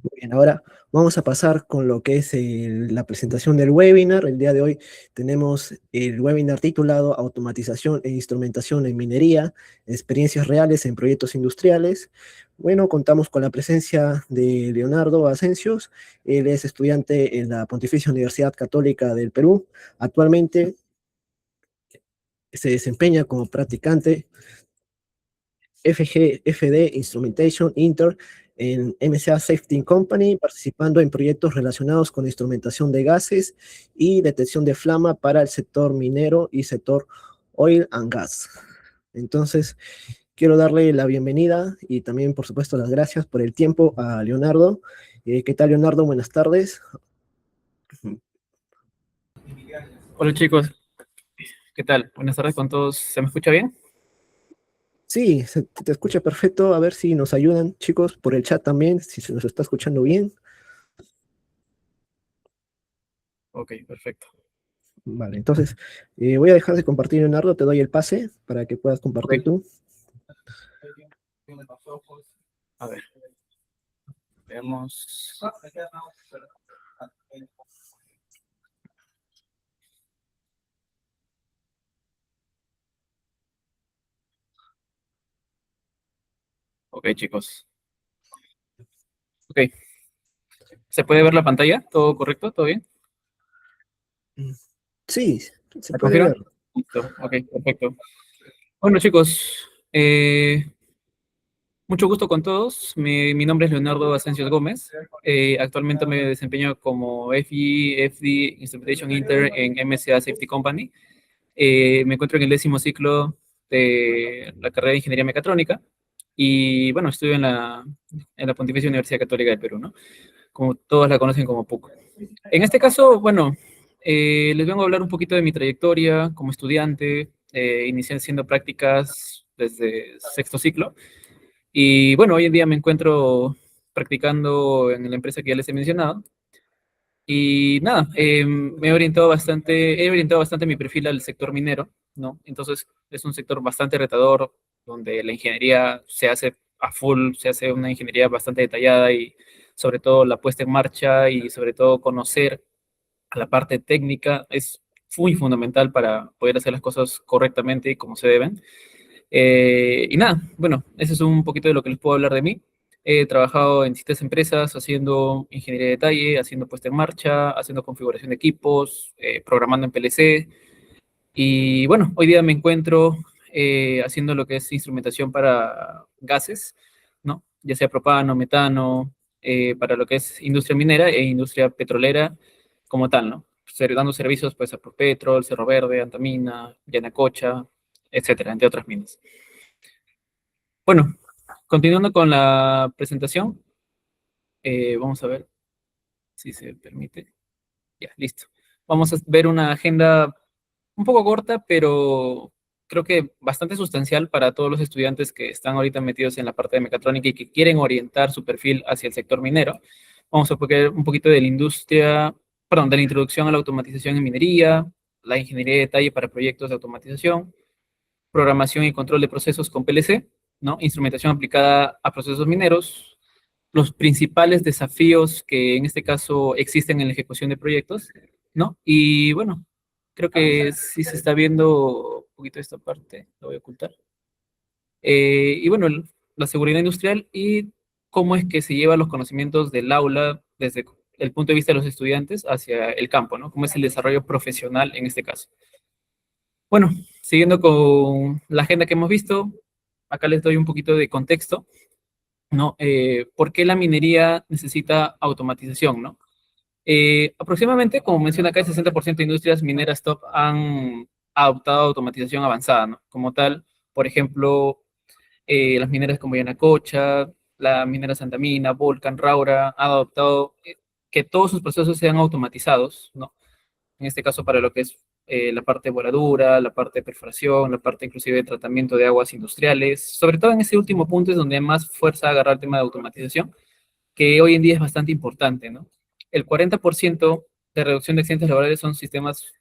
Bien, ahora vamos a pasar con lo que es la presentación del webinar. El día de hoy tenemos el webinar titulado Automatización e Instrumentación en Minería, experiencias reales en proyectos industriales. Bueno, contamos con la presencia de Leonardo Asencios. Él es estudiante en la Pontificia Universidad Católica del Perú. Actualmente se desempeña como practicante FD Instrumentation Inter en MCA Safety Company, participando en proyectos relacionados con instrumentación de gases y detección de flama para el sector minero y sector oil and gas. Entonces, quiero darle la bienvenida y también, por supuesto, las gracias por el tiempo a Leonardo. ¿Qué tal, Leonardo? Buenas tardes. Hola chicos, ¿qué tal? Buenas tardes con todos. ¿Se me escucha bien? Sí, te escucha perfecto. A ver si nos ayudan, chicos, por el chat también, si se nos está escuchando bien. Ok, perfecto. Vale, entonces voy a dejar de compartir, Leonardo, te doy el pase para que puedas compartir Ok. tú. A ver, veamos. Ok, chicos. Ok, ¿se puede ver la pantalla? ¿Todo correcto? ¿Todo bien? Mm, sí, se ¿Me puede ver. confirman? Listo. Ok, perfecto. Bueno chicos, mucho gusto con todos. Mi nombre es Leonardo Asensio Gómez. Actualmente me desempeño como FD Instrumentation Inter en MCA Safety Company. Me encuentro en el 10º ciclo de la carrera de Ingeniería Mecatrónica y bueno, estudio en la Pontificia Universidad Católica del Perú, ¿no? Como todos la conocen como PUC. En este caso, bueno, les vengo a hablar un poquito de mi trayectoria como estudiante. Inicié haciendo prácticas desde 6º ciclo y bueno, hoy en día me encuentro practicando en la empresa que ya les he mencionado. Y nada, he orientado bastante mi perfil al sector minero, ¿no? Entonces es un sector bastante retador, donde la ingeniería se hace a full, se hace una ingeniería bastante detallada y sobre todo la puesta en marcha y sobre todo conocer la parte técnica es muy fundamental para poder hacer las cosas correctamente y como se deben. Y nada, bueno, eso es un poquito de lo que les puedo hablar de mí. He trabajado en distintas empresas haciendo ingeniería de detalle, haciendo puesta en marcha, haciendo configuración de equipos, programando en PLC. Y bueno, hoy día me encuentro haciendo lo que es instrumentación para gases, ¿no? Ya sea propano, metano, para lo que es industria minera e industria petrolera como tal, ¿no? Dando servicios pues a Propetrol, Cerro Verde, Antamina, Yanacocha, etcétera, entre otras minas. Bueno, continuando con la presentación, vamos a ver si se permite. Ya, listo. Vamos a ver una agenda un poco corta, pero creo que bastante sustancial para todos los estudiantes que están ahorita metidos en la parte de mecatrónica y que quieren orientar su perfil hacia el sector minero. Vamos a ver un poquito de la industria, perdón, de la introducción a la automatización en minería, la ingeniería de detalle para proyectos de automatización, programación y control de procesos con PLC, ¿no? Instrumentación aplicada a procesos mineros, los principales desafíos que en este caso existen en la ejecución de proyectos, ¿no? Y bueno, creo que sí se está viendo un poquito esta parte, lo voy a ocultar. Y bueno, la seguridad industrial y cómo es que se llevan los conocimientos del aula desde el punto de vista de los estudiantes hacia el campo, ¿no? Cómo es el desarrollo profesional en este caso. Bueno, siguiendo con la agenda que hemos visto, acá les doy un poquito de contexto, ¿no? ¿Por qué la minería necesita automatización, ¿no? Aproximadamente, como menciona acá, el 60% de industrias mineras top han adoptado automatización avanzada, ¿no? Como tal, por ejemplo, las mineras como Yanacocha, la minera Santamina, Volcan, Raura, han adoptado que todos sus procesos sean automatizados, ¿no? En este caso para lo que es la parte de voladura, la parte de perforación, la parte inclusive de tratamiento de aguas industriales. Sobre todo en ese último punto es donde más fuerza agarra el tema de automatización, que hoy en día es bastante importante, ¿no? El 40% de reducción de accidentes laborales son sistemas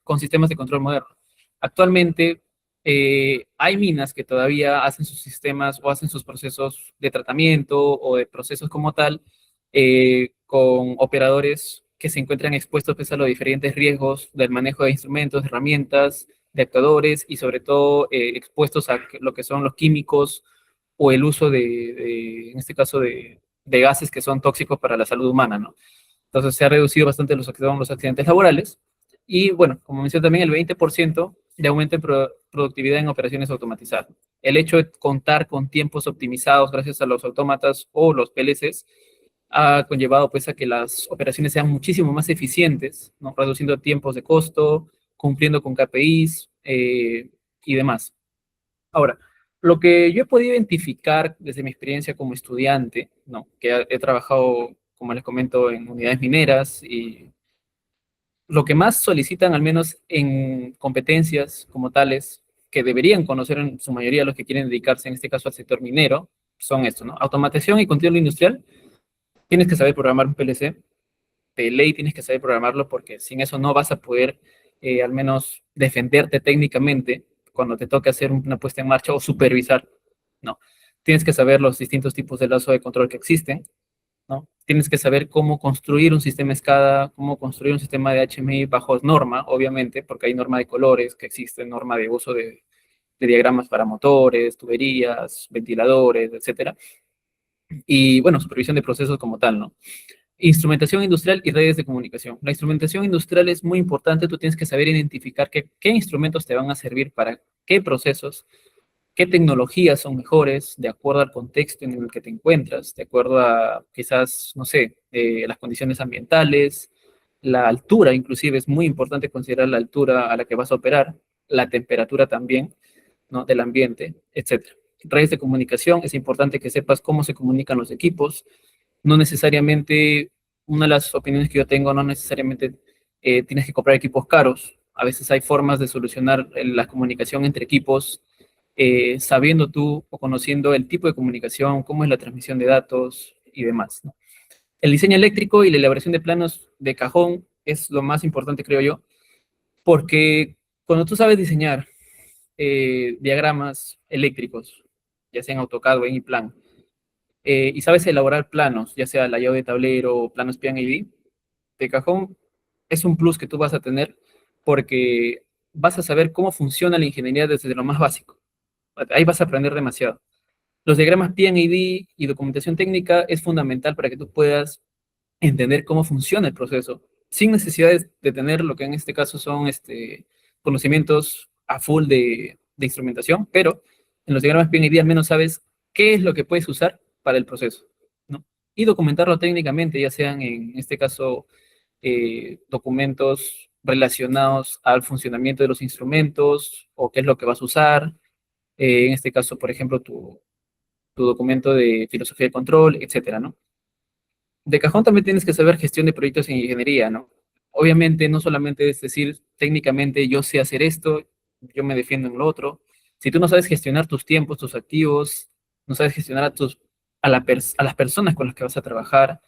de control moderno. Actualmente hay minas que todavía hacen sus sistemas o hacen sus procesos de tratamiento o de procesos como tal con operadores que se encuentran expuestos pues, a los diferentes riesgos del manejo de instrumentos, herramientas, de actuadores y sobre todo expuestos a lo que son los químicos o el uso en este caso, de gases que son tóxicos para la salud humana, ¿no? Entonces se ha reducido bastante los accidentes laborales y, bueno, como mencioné también, el 20% de aumento en productividad en operaciones automatizadas. El hecho de contar con tiempos optimizados gracias a los autómatas o los PLCs ha conllevado pues a que las operaciones sean muchísimo más eficientes, ¿no? Reduciendo tiempos de costo, cumpliendo con KPIs y demás. Ahora, lo que yo he podido identificar desde mi experiencia como estudiante, ¿no? Que he trabajado, como les comento, en unidades mineras y lo que más solicitan, al menos en competencias como tales, que deberían conocer en su mayoría los que quieren dedicarse, en este caso al sector minero, son esto, ¿no? Automatización y control industrial. Tienes que saber programar un PLC, de ley tienes que saber programarlo porque sin eso no vas a poder al menos defenderte técnicamente cuando te toque hacer una puesta en marcha o supervisar, ¿no? Tienes que saber los distintos tipos de lazo de control que existen, ¿no? Tienes que saber cómo construir un sistema SCADA, cómo construir un sistema de HMI bajo norma, obviamente, porque hay norma de colores que existe, norma de uso de diagramas para motores, tuberías, ventiladores, etcétera. Y bueno, supervisión de procesos como tal, ¿no? Instrumentación industrial y redes de comunicación. La instrumentación industrial es muy importante, tú tienes que saber identificar qué instrumentos te van a servir para qué procesos, qué tecnologías son mejores de acuerdo al contexto en el que te encuentras, de acuerdo a quizás, no sé, las condiciones ambientales, la altura inclusive, es muy importante considerar la altura a la que vas a operar, la temperatura también, ¿no? Del ambiente, etcétera. Redes de comunicación, es importante que sepas cómo se comunican los equipos, no necesariamente, una de las opiniones que yo tengo, no necesariamente tienes que comprar equipos caros. A veces hay formas de solucionar la comunicación entre equipos, sabiendo tú o conociendo el tipo de comunicación, cómo es la transmisión de datos y demás, ¿no? El diseño eléctrico y la elaboración de planos de cajón es lo más importante, creo yo, porque cuando tú sabes diseñar diagramas eléctricos, ya sea en AutoCAD o en iPlan, y sabes elaborar planos, ya sea layout de tablero o planos PNID, de cajón es un plus que tú vas a tener porque vas a saber cómo funciona la ingeniería desde lo más básico. Ahí vas a aprender demasiado. Los diagramas PNID y documentación técnica es fundamental para que tú puedas entender cómo funciona el proceso, sin necesidad de tener lo que en este caso son conocimientos a full de instrumentación, pero en los diagramas PNID al menos sabes qué es lo que puedes usar para el proceso, ¿no? Y documentarlo técnicamente, ya sean en este caso documentos relacionados al funcionamiento de los instrumentos o qué es lo que vas a usar, en este caso, por ejemplo, tu documento de filosofía de control, etcétera, ¿no? De cajón también tienes que saber gestión de proyectos en ingeniería, ¿no? Obviamente no solamente es decir técnicamente yo sé hacer esto, yo me defiendo en lo otro. Si tú no sabes gestionar tus tiempos, tus activos, no sabes gestionar a las personas con las que vas a trabajar,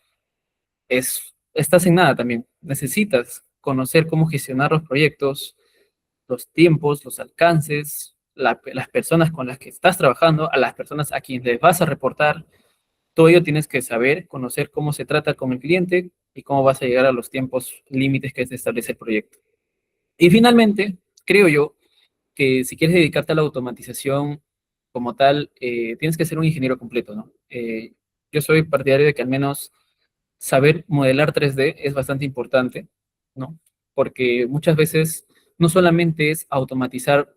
estás en nada también. Necesitas conocer cómo gestionar los proyectos, los tiempos, los alcances, las personas con las que estás trabajando, a las personas a quienes les vas a reportar. Todo ello tienes que saber, conocer cómo se trata con el cliente y cómo vas a llegar a los tiempos límites que establece el proyecto. Y finalmente, creo yo que si quieres dedicarte a la automatización como tal, tienes que ser un ingeniero completo, ¿no? Yo soy partidario de que al menos saber modelar 3D es bastante importante, ¿no? Porque muchas veces no solamente es automatizar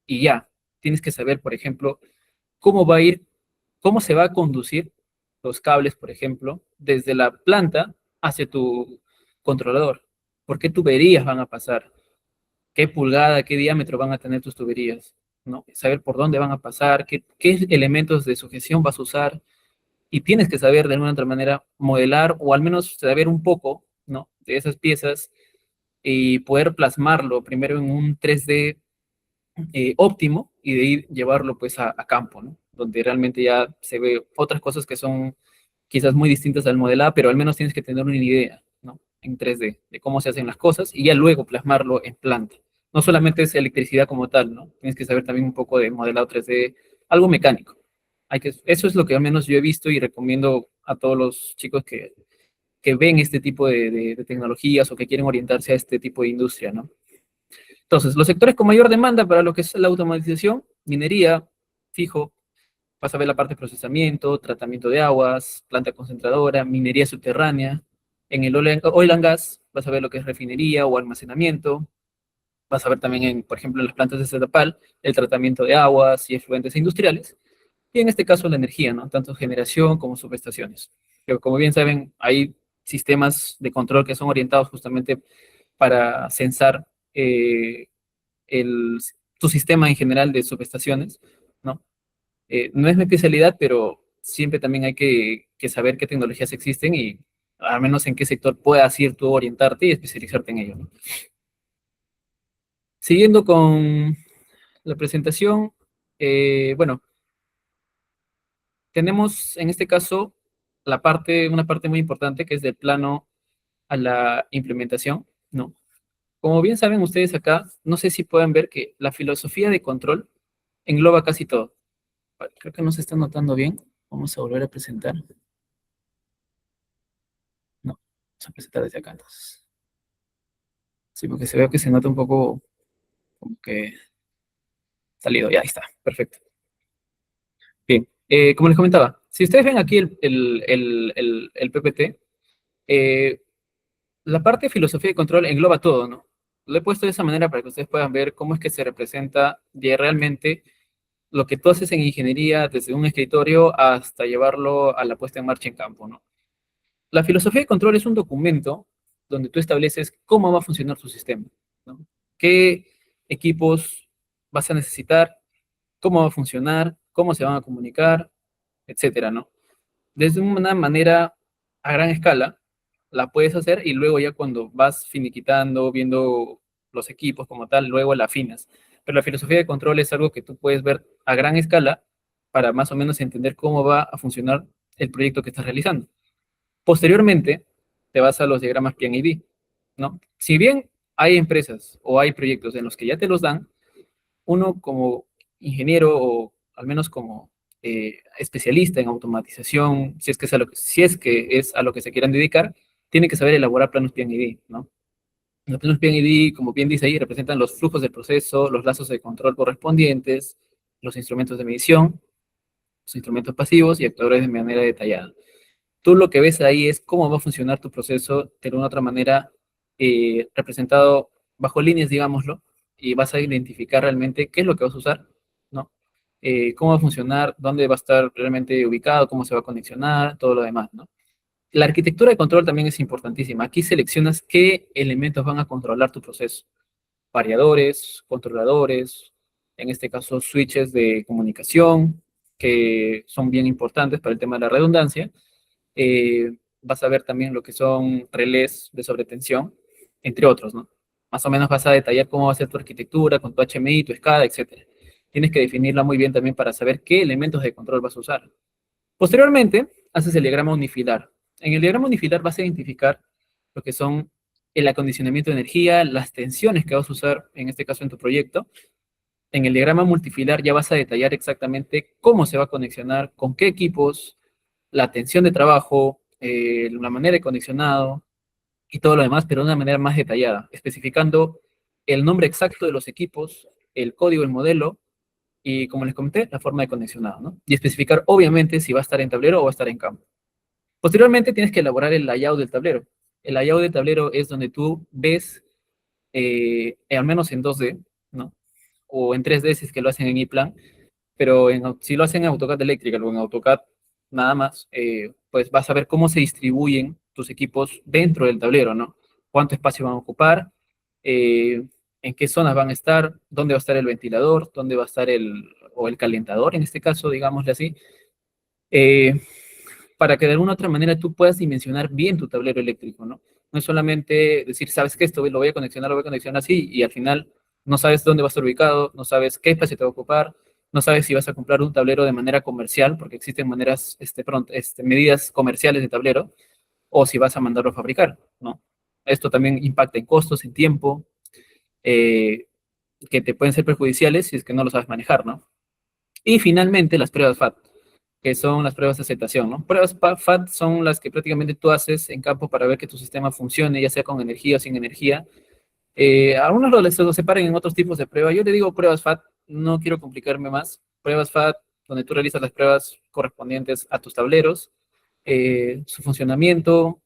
y ya, tienes que saber, por ejemplo, cómo va a ir, cómo se va a conducir los cables, por ejemplo, desde la planta hacia tu controlador. ¿Por qué tuberías van a pasar? ¿Qué pulgada, qué diámetro van a tener tus tuberías? ¿No? Saber por dónde van a pasar, qué elementos de sujeción vas a usar, y tienes que saber de alguna otra manera modelar o al menos saber un poco, ¿no? De esas piezas y poder plasmarlo primero en un 3D óptimo y de ahí llevarlo pues a campo, ¿no? Donde realmente ya se ve otras cosas que son quizás muy distintas al modelado, pero al menos tienes que tener una idea, ¿no? En 3D de cómo se hacen las cosas y ya luego plasmarlo en planta. No solamente es electricidad como tal, ¿no? Tienes que saber también un poco de modelado 3D, algo mecánico. Eso es lo que al menos yo he visto y recomiendo a todos los chicos que ven este tipo de tecnologías o que quieren orientarse a este tipo de industria, ¿no? Entonces, los sectores con mayor demanda para lo que es la automatización, minería, fijo, vas a ver la parte de procesamiento, tratamiento de aguas, planta concentradora, minería subterránea. En el oil and gas vas a ver lo que es refinería o almacenamiento. Vas a ver también, por ejemplo, en las plantas de Zetapal, el tratamiento de aguas y efluentes industriales. Y en este caso la energía, ¿no? Tanto generación como subestaciones. Pero como bien saben, hay sistemas de control que son orientados justamente para censar eh, el, tu sistema en general de subestaciones, ¿no? No es mi especialidad, pero siempre también hay que saber qué tecnologías existen y al menos en qué sector puedas ir tú orientarte y especializarte en ello, ¿no? Siguiendo con la presentación, bueno, tenemos en este caso una parte muy importante que es del plano a la implementación, ¿no? Como bien saben ustedes acá, no sé si pueden ver que la filosofía de control engloba casi todo. Creo que no se está notando bien. Vamos a volver a presentar. No, vamos a presentar desde acá entonces. Sí, porque se ve que se nota un poco como que salido. Ya, ahí está. Perfecto. Bien. Como les comentaba, si ustedes ven aquí el PPT, eh, la parte de filosofía de control engloba todo, ¿no? Lo he puesto de esa manera para que ustedes puedan ver cómo es que se representa ya realmente lo que tú haces en ingeniería desde un escritorio hasta llevarlo a la puesta en marcha en campo, ¿no? La filosofía de control es un documento donde tú estableces cómo va a funcionar tu sistema, ¿no? ¿Qué equipos vas a necesitar? ¿Cómo va a funcionar? ¿Cómo se van a comunicar? Etcétera, ¿no? Desde una manera a gran escala, la puedes hacer y luego ya cuando vas finiquitando, viendo los equipos como tal, luego la afinas. Pero la filosofía de control es algo que tú puedes ver a gran escala para más o menos entender cómo va a funcionar el proyecto que estás realizando. Posteriormente, te vas a los diagramas PID, ¿no? Si bien hay empresas o hay proyectos en los que ya te los dan, uno como ingeniero o al menos como especialista en automatización, si es que es a lo que se quieran dedicar, tiene que saber elaborar planos PID, ¿no? Los planos PID, como bien dice ahí, representan los flujos del proceso, los lazos de control correspondientes, los instrumentos de medición, los instrumentos pasivos y actuadores de manera detallada. Tú lo que ves ahí es cómo va a funcionar tu proceso de una u otra manera representado bajo líneas, digámoslo, y vas a identificar realmente qué es lo que vas a usar, ¿no? Cómo va a funcionar, dónde va a estar realmente ubicado, cómo se va a conexionar, todo lo demás, ¿no? La arquitectura de control también es importantísima. Aquí seleccionas qué elementos van a controlar tu proceso. Variadores, controladores, en este caso switches de comunicación, que son bien importantes para el tema de la redundancia. Vas a ver también lo que son relés de sobretensión, entre otros, ¿no? Más o menos vas a detallar cómo va a ser tu arquitectura con tu HMI, tu SCADA, etcétera. Tienes que definirla muy bien también para saber qué elementos de control vas a usar. Posteriormente, haces el diagrama unifilar. En el diagrama unifilar vas a identificar lo que son el acondicionamiento de energía, las tensiones que vas a usar, en este caso en tu proyecto. En el diagrama multifilar ya vas a detallar exactamente cómo se va a conexionar, con qué equipos, la tensión de trabajo, la manera de conexionado y todo lo demás, pero de una manera más detallada, especificando el nombre exacto de los equipos, el código, el modelo y, como les comenté, la forma de conexionado, ¿no? Y especificar, obviamente, si va a estar en tablero o va a estar en campo. Posteriormente, tienes que elaborar el layout del tablero. El layout del tablero es donde tú ves, al menos en 2D, ¿no? O en 3D si es que lo hacen en ePlan, pero si lo hacen en AutoCAD Electrical o en AutoCAD nada más, pues vas a ver cómo se distribuyen tus equipos dentro del tablero, ¿no? Cuánto espacio van a ocupar, eh, en qué zonas van a estar, dónde va a estar el ventilador, dónde va a estar o el calentador, en este caso, digámosle así, eh, para que de alguna otra manera tú puedas dimensionar bien tu tablero eléctrico, ¿no? No es solamente decir, sabes que esto lo voy a conexionar así, y al final no sabes dónde va a estar ubicado, no sabes qué espacio te va a ocupar, no sabes si vas a comprar un tablero de manera comercial, porque existen maneras, medidas comerciales de tablero, o si vas a mandarlo a fabricar, ¿no? Esto también impacta en costos, en tiempo, eh, que te pueden ser perjudiciales si es que no lo sabes manejar, ¿no? Y finalmente, las pruebas FAT. que son las pruebas de aceptación, ¿no? Pruebas FAT son las que prácticamente tú haces en campo para ver que tu sistema funcione, ya sea con energía o sin energía. Algunos lo separan en otros tipos de pruebas. Yo le digo pruebas FAT, no quiero complicarme más. Pruebas FAT, donde tú realizas las pruebas correspondientes a tus tableros, su funcionamiento,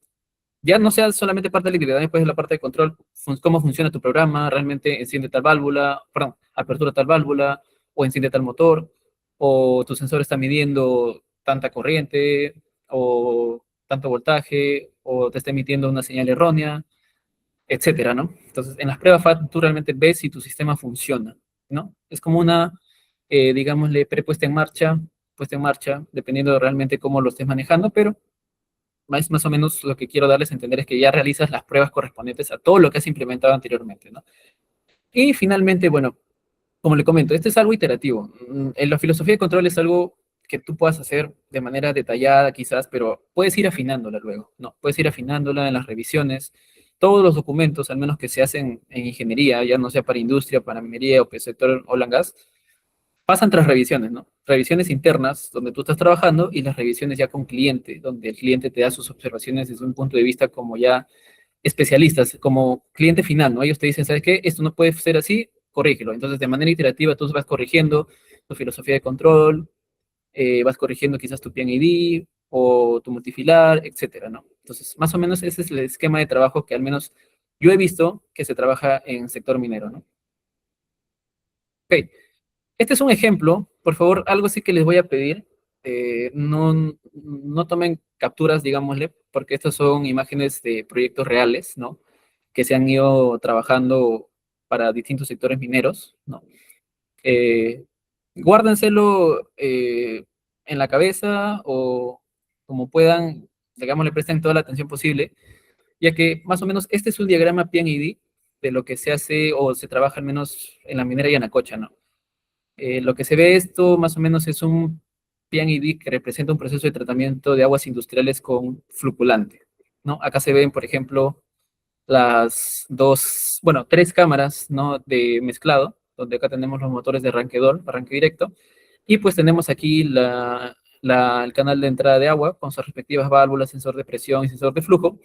ya no sea solamente parte de la integridad, después de la parte de control, cómo funciona tu programa, realmente enciende tal válvula, perdón, apertura tal válvula, o enciende tal motor, o tu sensor está midiendo tanta corriente, o tanto voltaje, o te está emitiendo una señal errónea, etcétera, ¿no? Entonces, en las pruebas FAT tú realmente ves si tu sistema funciona, ¿no? Es como una, digámosle, puesta en marcha, dependiendo de realmente cómo lo estés manejando, pero más o menos lo que quiero darles a entender es que ya realizas las pruebas correspondientes a todo lo que has implementado anteriormente, ¿no? Y finalmente, bueno, como le comento, este es algo iterativo. En la filosofía de control es algo que tú puedas hacer de manera detallada quizás, pero puedes ir afinándola luego, ¿no? Puedes ir afinándola en las revisiones. Todos los documentos, al menos que se hacen en ingeniería, ya no sea para industria, para minería o para el sector oil and gas, pasan tras revisiones, ¿no? Revisiones internas, donde tú estás trabajando, y las revisiones ya con cliente, donde el cliente te da sus observaciones desde un punto de vista como ya especialistas, como cliente final, ¿no? Ellos te dicen, ¿sabes qué? Esto no puede ser así, corrígelo. Entonces, de manera iterativa, tú vas corrigiendo tu filosofía de control, vas corrigiendo quizás tu PNID o tu multifilar, etcétera, ¿no? Entonces, más o menos ese es el esquema de trabajo que al menos yo he visto que se trabaja en sector minero, ¿no? Ok, este es un ejemplo, por favor, algo sí que les voy a pedir, no tomen capturas, digámosle, porque estas son imágenes de proyectos reales, ¿no? Que se han ido trabajando para distintos sectores mineros, ¿no? Eh, Guárdenselo en la cabeza o como puedan, digamos, le presten toda la atención posible, ya que más o menos este es un diagrama PNID de lo que se hace o se trabaja al menos en la minera Yanacocha, ¿no? Lo que se ve esto más o menos es un PNID que representa un proceso de tratamiento de aguas industriales con fluculante, ¿no? Acá se ven, por ejemplo, las dos, bueno, tres cámaras, ¿no? De mezclado, donde acá tenemos los motores de arranque directo, y pues tenemos aquí el canal de entrada de agua con sus respectivas válvulas, sensor de presión y sensor de flujo,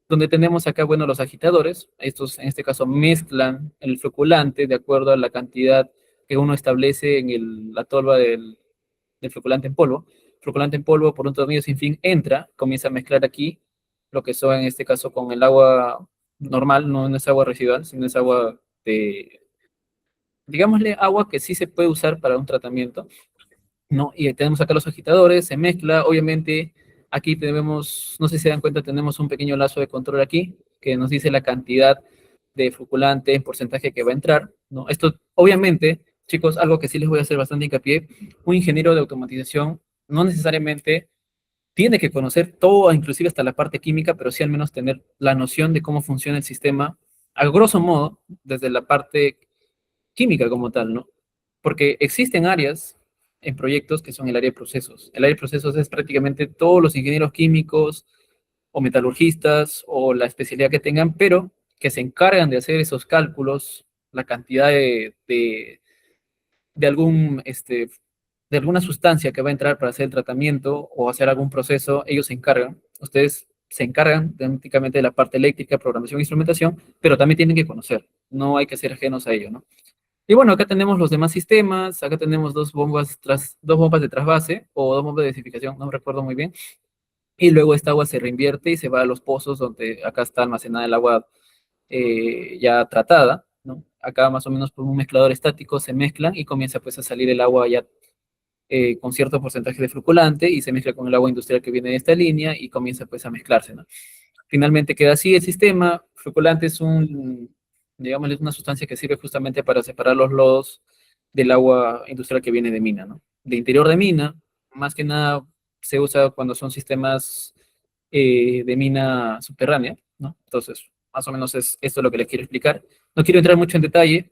donde tenemos acá, bueno, los agitadores. Estos, en este caso, mezclan el floculante de acuerdo a la cantidad que uno establece en la tolva del floculante en polvo. Floculante en polvo, por un tornillo sin fin, entra, comienza a mezclar aquí lo que son, en este caso, con el agua normal, no es agua residual, sino es agua de, digámosle, agua que sí se puede usar para un tratamiento, ¿no? Y tenemos acá los agitadores, se mezcla, obviamente aquí tenemos, no sé si se dan cuenta, tenemos un pequeño lazo de control aquí que nos dice la cantidad de floculante en porcentaje que va a entrar, ¿no? Esto, obviamente, chicos, algo que sí les voy a hacer bastante hincapié, un ingeniero de automatización no necesariamente tiene que conocer todo, inclusive hasta la parte química, pero sí al menos tener la noción de cómo funciona el sistema, a grosso modo, desde la parte química como tal, ¿no? Porque existen áreas en proyectos que son el área de procesos. El área de procesos es prácticamente todos los ingenieros químicos o metalurgistas o la especialidad que tengan, pero que se encargan de hacer esos cálculos, la cantidad de algún, de alguna sustancia que va a entrar para hacer el tratamiento o hacer algún proceso, ellos se encargan. Ustedes se encargan prácticamente de la parte eléctrica, programación e instrumentación, pero también tienen que conocer. No hay que ser ajenos a ello, ¿no? Y bueno, acá tenemos los demás sistemas, acá tenemos dos bombas de trasvase o dos bombas de desificación, no recuerdo muy bien. Y luego esta agua se reinvierte y se va a los pozos donde acá está almacenada el agua ya tratada, ¿no? Acá más o menos por un mezclador estático se mezclan y comienza pues a salir el agua ya con cierto porcentaje de floculante y se mezcla con el agua industrial que viene de esta línea y comienza pues a mezclarse, ¿no? Finalmente queda así el sistema. Floculante es digamos, es una sustancia que sirve justamente para separar los lodos del agua industrial que viene de mina, ¿no? De interior de mina, más que nada se usa cuando son sistemas de mina subterránea, ¿no? Entonces, más o menos es esto lo que les quiero explicar. No quiero entrar mucho en detalle,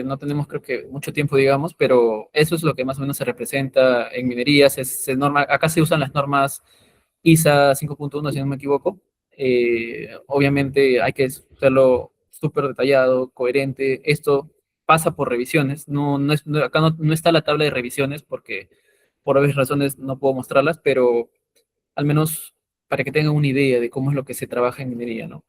no tenemos creo que mucho tiempo, digamos, pero eso es lo que más o menos se representa en minería. Acá se usan las normas ISA 5.1, si no me equivoco. Obviamente hay que hacerlo súper detallado, coherente. Esto pasa por revisiones. Acá no está la tabla de revisiones porque por obvias razones no puedo mostrarlas, pero al menos para que tengan una idea de cómo es lo que se trabaja en minería, ¿no?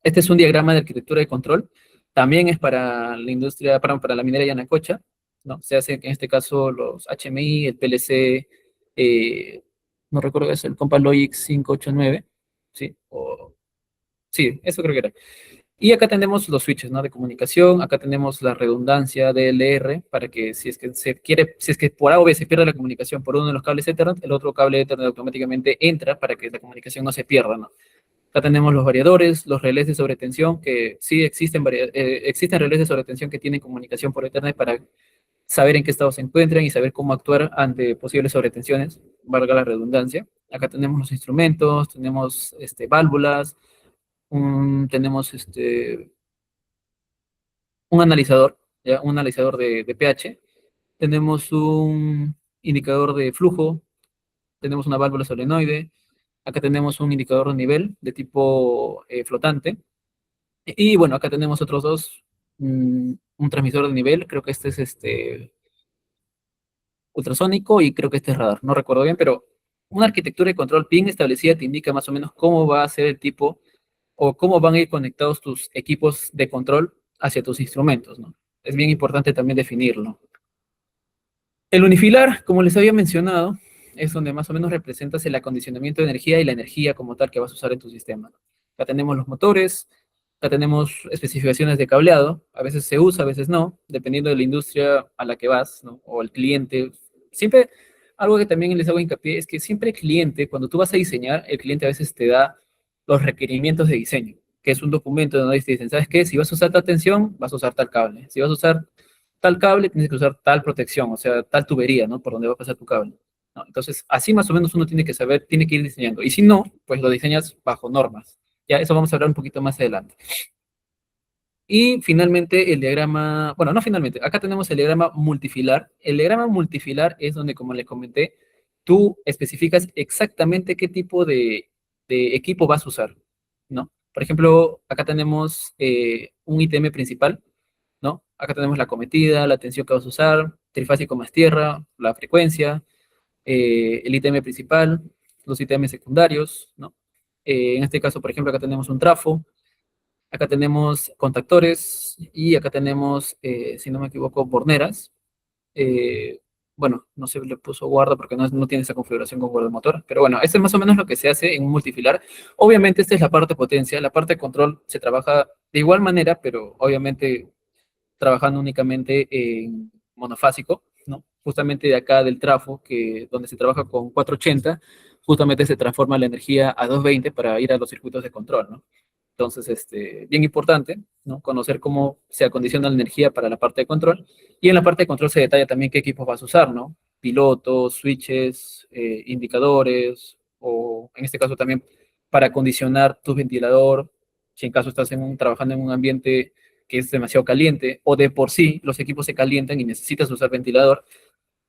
Este es un diagrama de arquitectura de control. También es para la industria, para la minera Yanacocha, ¿no? Se hace en este caso los HMI, el PLC, no recuerdo, es el Compass Logic 589, ¿sí? Sí, eso creo que era. Y acá tenemos los switches, ¿no? De comunicación, acá tenemos la redundancia DLR para que si es que se quiere, si es que por A o B se pierde la comunicación por uno de los cables Ethernet, el otro cable Ethernet automáticamente entra para que la comunicación no se pierda, ¿no? Acá tenemos los variadores, los relés de sobretensión, que sí existen, existen relés de sobretensión que tienen comunicación por Ethernet para saber en qué estado se encuentran y saber cómo actuar ante posibles sobretensiones, valga la redundancia. Acá tenemos los instrumentos, tenemos válvulas, tenemos un analizador, ¿ya? Un analizador de pH, tenemos un indicador de flujo, tenemos una válvula solenoide, acá tenemos un indicador de nivel de tipo flotante, y bueno, acá tenemos otros dos, un transmisor de nivel, creo que este es ultrasónico y creo que este es radar, no recuerdo bien, pero una arquitectura de control bien establecida te indica más o menos cómo va a ser el tipo o cómo van a ir conectados tus equipos de control hacia tus instrumentos, ¿no? Es bien importante también definirlo. El unifilar, como les había mencionado, es donde más o menos representas el acondicionamiento de energía y la energía como tal que vas a usar en tu sistema. Acá tenemos los motores, acá tenemos especificaciones de cableado, a veces se usa, a veces no, dependiendo de la industria a la que vas, ¿no? O el cliente. Siempre, algo que también les hago hincapié es que siempre el cliente, cuando tú vas a diseñar, el cliente a veces te da los requerimientos de diseño, que es un documento donde te dicen, ¿sabes qué? Si vas a usar tal tensión, vas a usar tal cable. Si vas a usar tal cable, tienes que usar tal protección, o sea, tal tubería, ¿no? Por donde va a pasar tu cable, ¿no? Entonces, así más o menos uno tiene que saber, tiene que ir diseñando. Y si no, pues lo diseñas bajo normas. Ya, eso vamos a hablar un poquito más adelante. Y finalmente el diagrama, bueno, no finalmente, acá tenemos el diagrama multifilar. El diagrama multifilar es donde, como les comenté, tú especificas exactamente qué tipo de equipo vas a usar, ¿no? Por ejemplo, acá tenemos un ítem principal, ¿no? Acá tenemos la cometida, la tensión que vas a usar, trifásico más tierra, la frecuencia, el ítem principal, los ítems secundarios, ¿no? En este caso, por ejemplo, acá tenemos un trafo, acá tenemos contactores y acá tenemos, si no me equivoco, borneras. Eh, bueno, no se le puso guarda porque no tiene esa configuración con guarda motor, pero bueno, este es más o menos lo que se hace en un multifilar. Obviamente esta es la parte de potencia, la parte de control se trabaja de igual manera, pero obviamente trabajando únicamente en monofásico, ¿no? Justamente de acá del trafo, que donde se trabaja con 480, justamente se transforma la energía a 220 para ir a los circuitos de control, ¿no? Entonces, bien importante, ¿no? Conocer cómo se acondiciona la energía para la parte de control. Y en la parte de control se detalla también qué equipos vas a usar, ¿no? Pilotos, switches, indicadores, o en este caso también para acondicionar tu ventilador, si en caso estás trabajando en un ambiente que es demasiado caliente, o de por sí los equipos se calientan y necesitas usar ventilador,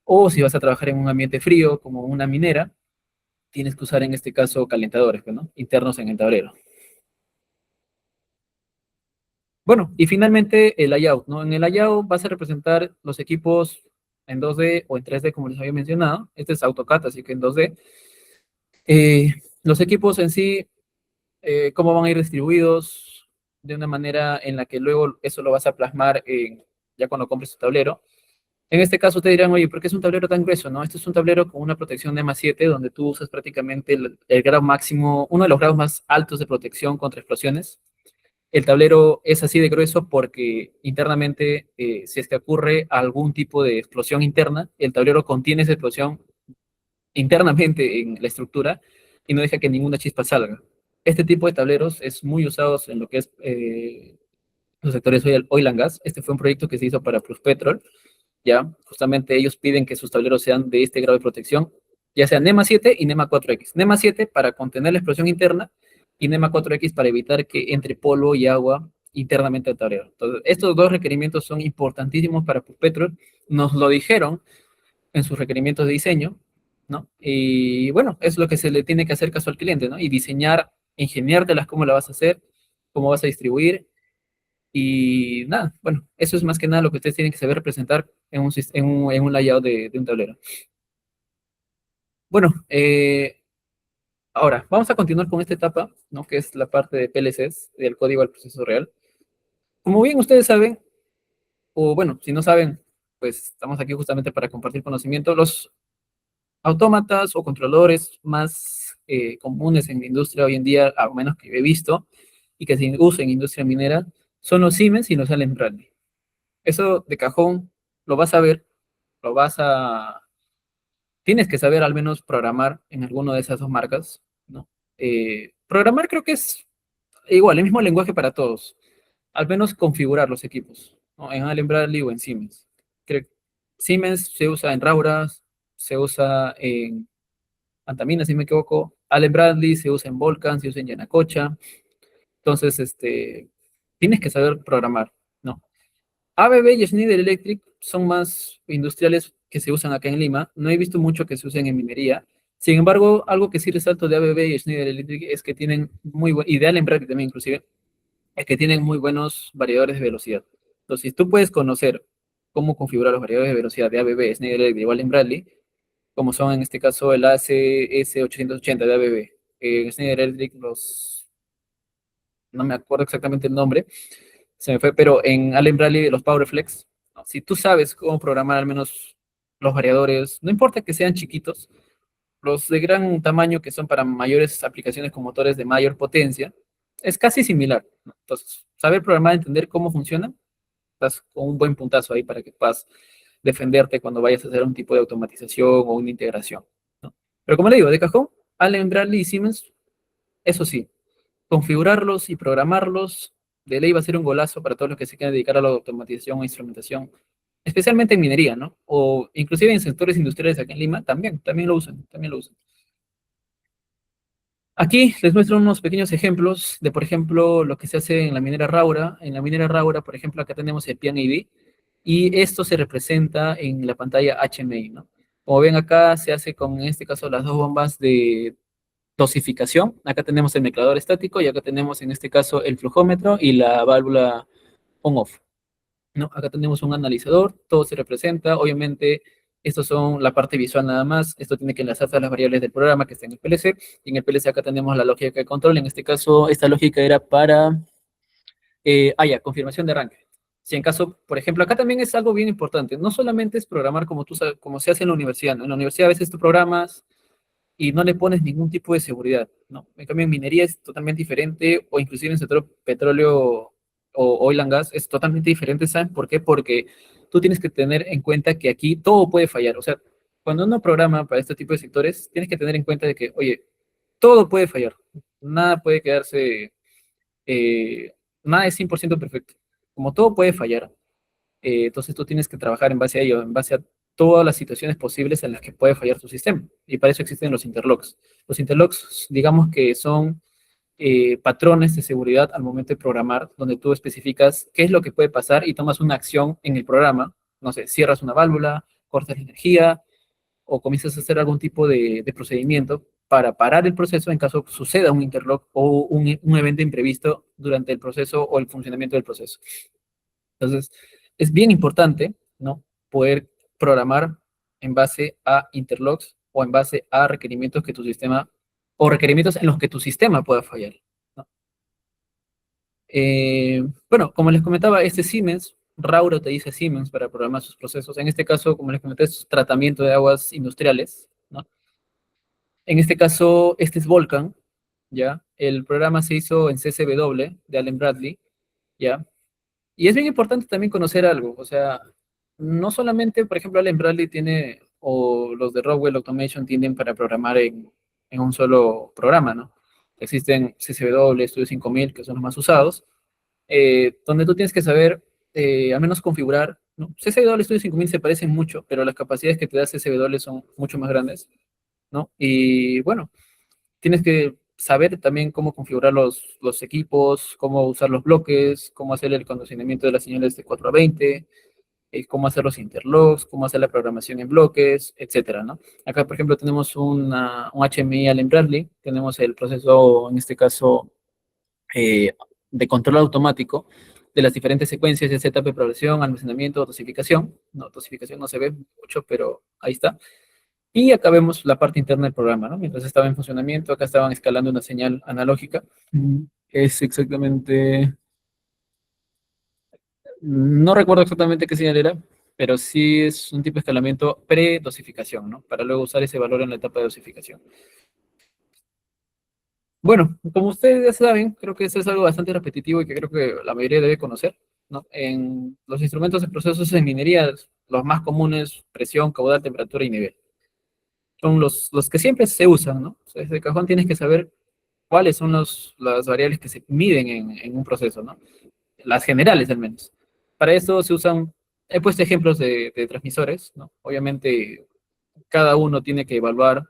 o si vas a trabajar en un ambiente frío, como una minera, tienes que usar en este caso calentadores, ¿no? Internos en el tablero. Bueno, y finalmente el layout, ¿no? En el layout vas a representar los equipos en 2D o en 3D, como les había mencionado. Este es AutoCAD, así que en 2D. Los equipos en sí, cómo van a ir distribuidos de una manera en la que luego eso lo vas a plasmar ya cuando compres tu tablero. En este caso te dirán, oye, ¿por qué es un tablero tan grueso? No, este es un tablero con una protección de EMA7, donde tú usas prácticamente el grado máximo, uno de los grados más altos de protección contra explosiones. El tablero es así de grueso porque internamente, si es que ocurre algún tipo de explosión interna, el tablero contiene esa explosión internamente en la estructura y no deja que ninguna chispa salga. Este tipo de tableros es muy usado en lo que es los sectores oil and gas. Este fue un proyecto que se hizo para Pluspetrol, ¿ya? Justamente ellos piden que sus tableros sean de este grado de protección, ya sea NEMA 7 y NEMA 4X. NEMA 7 para contener la explosión interna y NEMA 4X para evitar que entre polvo y agua internamente al tablero. Entonces, estos dos requerimientos son importantísimos para Petrol. Nos lo dijeron en sus requerimientos de diseño, ¿no? Y bueno, es lo que se le tiene que hacer caso al cliente, ¿no? Y diseñar, ingeniártelas cómo la vas a hacer, cómo vas a distribuir Y nada, bueno, eso es más que nada lo que ustedes tienen que saber representar en un layout de un tablero. Bueno, ahora vamos a continuar con esta etapa, ¿no? Que es la parte de PLCs, del código al proceso real. Como bien ustedes saben, o bueno, si no saben, pues estamos aquí justamente para compartir conocimiento. Los autómatas o controladores más comunes en la industria hoy en día, al menos que he visto, y que se usan en industria minera, son los Siemens y los Allen Bradley. Eso de cajón lo vas a ver, lo vas a... Tienes que saber al menos programar en alguna de esas dos marcas, ¿no? Programar creo que es igual, el mismo lenguaje para todos. Al menos configurar los equipos, ¿no? En Allen Bradley o en Siemens. Creo, Siemens se usa en Rauras, se usa en Antamina, si me equivoco. Allen Bradley se usa en Volcan, se usa en Yanacocha. Entonces, tienes que saber programar, ¿no? ABB y Schneider Electric son más industriales que se usan acá en Lima. No he visto mucho que se usen en minería. Sin embargo, algo que sí resalto de ABB y Schneider Electric es que tienen muy buen, y de Allen Bradley también inclusive, es que tienen muy buenos variadores de velocidad. Entonces, si tú puedes conocer cómo configurar los variadores de velocidad de ABB, Schneider Electric o Allen Bradley, como son en este caso el ACS880 de ABB, Schneider Electric, no me acuerdo exactamente el nombre, se me fue, pero en Allen Bradley los PowerFlex, ¿no? Si tú sabes cómo programar al menos los variadores, no importa que sean chiquitos, los de gran tamaño que son para mayores aplicaciones con motores de mayor potencia, es casi similar, ¿no? Entonces, saber programar, entender cómo funciona, estás con un buen puntazo ahí para que puedas defenderte cuando vayas a hacer un tipo de automatización o una integración, ¿no? Pero como le digo, de cajón, Allen Bradley y Siemens, eso sí, configurarlos y programarlos, de ley va a ser un golazo para todos los que se quieran dedicar a la automatización o instrumentación, especialmente en minería, ¿no? O inclusive en sectores industriales aquí en Lima, también lo usan, también lo usan. Aquí les muestro unos pequeños ejemplos de, por ejemplo, lo que se hace en la minera Raura. En la minera Raura, por ejemplo, acá tenemos el PNID y esto se representa en la pantalla HMI, ¿no? Como ven acá, se hace con, en este caso, las dos bombas de dosificación. Acá tenemos el mezclador estático y acá tenemos, en este caso, el flujómetro y la válvula on-off, ¿no? Acá tenemos un analizador, todo se representa, obviamente, estos son la parte visual nada más, esto tiene que enlazarse a las variables del programa que está en el PLC, y en el PLC acá tenemos la lógica de control, en este caso, esta lógica era para, ya, confirmación de arranque. Si en caso, por ejemplo, acá también es algo bien importante, no solamente es programar como tú como se hace en la universidad, ¿no? En la universidad a veces tú programas y no le pones ningún tipo de seguridad, ¿no? En cambio, en minería es totalmente diferente, o inclusive en el sector petróleo o oil and gas es totalmente diferente, ¿saben por qué? Porque tú tienes que tener en cuenta que aquí todo puede fallar, o sea, cuando uno programa para este tipo de sectores, tienes que tener en cuenta de que, oye, todo puede fallar, nada puede quedarse, eh, nada es 100% perfecto, como todo puede fallar, entonces tú tienes que trabajar en base a ello, en base a todas las situaciones posibles en las que puede fallar tu sistema. Y para eso existen los interlocks. Los interlocks, digamos que son patrones de seguridad al momento de programar, donde tú especificas qué es lo que puede pasar y tomas una acción en el programa. No sé, cierras una válvula, cortas la energía o comienzas a hacer algún tipo de procedimiento para parar el proceso en caso suceda un interlock o un evento imprevisto durante el proceso o el funcionamiento del proceso. Entonces, es bien importante, ¿no? Poder programar en base a interlocks o en base a requerimientos que tu sistema, o requerimientos en los que tu sistema pueda fallar, ¿no? Bueno, como les comentaba, este Siemens, Raura utiliza Siemens para programar sus procesos. En este caso, como les comenté, es tratamiento de aguas industriales, ¿no? En este caso, este es Volcan, ¿ya? El programa se hizo en CCW de Allen Bradley, ¿ya? Y es bien importante también conocer algo, o sea, no solamente, por ejemplo, Allen Bradley tiene, o los de Rockwell Automation tienden para programar en un solo programa, ¿no? Existen CCW, Studio 5000, que son los más usados, donde tú tienes que saber, al menos configurar, ¿no? CCW, Studio 5000 se parecen mucho, pero las capacidades que te da CCW son mucho más grandes, ¿no? Y bueno, tienes que saber también cómo configurar los equipos, cómo usar los bloques, cómo hacer el condicionamiento de las señales de 4 a 20, cómo hacer los interlocks, cómo hacer la programación en bloques, etcétera, ¿no? Acá, por ejemplo, tenemos un HMI Allen Bradley, tenemos el proceso, en este caso, eh, de control automático, de las diferentes secuencias de setup de progresión, almacenamiento, dosificación. No, dosificación no se ve mucho, pero ahí está. Y acá vemos la parte interna del programa, ¿no? Mientras estaba en funcionamiento, acá estaban escalando una señal analógica. Es exactamente, no recuerdo exactamente qué señal era, pero sí es un tipo de escalamiento pre-dosificación, ¿no? Para luego usar ese valor en la etapa de dosificación. Bueno, como ustedes ya saben, creo que eso es algo bastante repetitivo y que creo que la mayoría debe conocer, ¿no? En los instrumentos de procesos en minería, los más comunes, presión, caudal, temperatura y nivel. Son los que siempre se usan, ¿no? O sea, desde cajón tienes que saber cuáles son las variables que se miden en un proceso, ¿no? Las generales al menos. Para eso se usan, he puesto ejemplos de transmisores, ¿no? Obviamente cada uno tiene que evaluar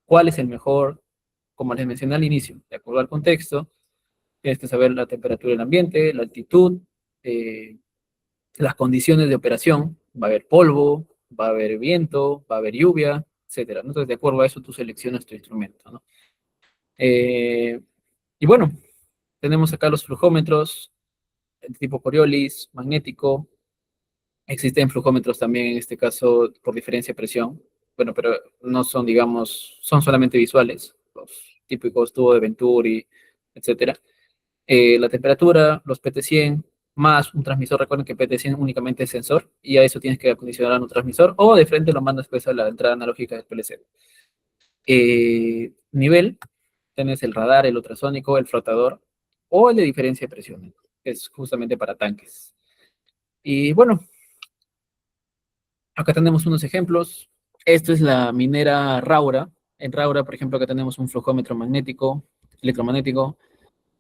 cuál es el mejor, como les mencioné al inicio, de acuerdo al contexto, tienes que saber la temperatura del ambiente, la altitud, eh, las condiciones de operación, va a haber polvo, va a haber viento, va a haber lluvia, etcétera, ¿no? Entonces, de acuerdo a eso, tú seleccionas tu instrumento, ¿no? Eh, y bueno, tenemos acá los flujómetros, el tipo Coriolis, magnético. Existen flujómetros también, en este caso, por diferencia de presión. Bueno, pero no son, digamos, son solamente visuales, los típicos tubos de Venturi, etcétera. La temperatura, los PT100, más un transmisor. Recuerden que PT100 únicamente es sensor, y a eso tienes que acondicionar un transmisor, o de frente lo mandas pues a la entrada analógica del PLC. Nivel, tienes el radar, el ultrasónico, el flotador, o el de diferencia de presión, que es justamente para tanques. Y bueno, acá tenemos unos ejemplos. Esto es la minera Raura. En Raura, por ejemplo, acá tenemos un flujómetro magnético, electromagnético.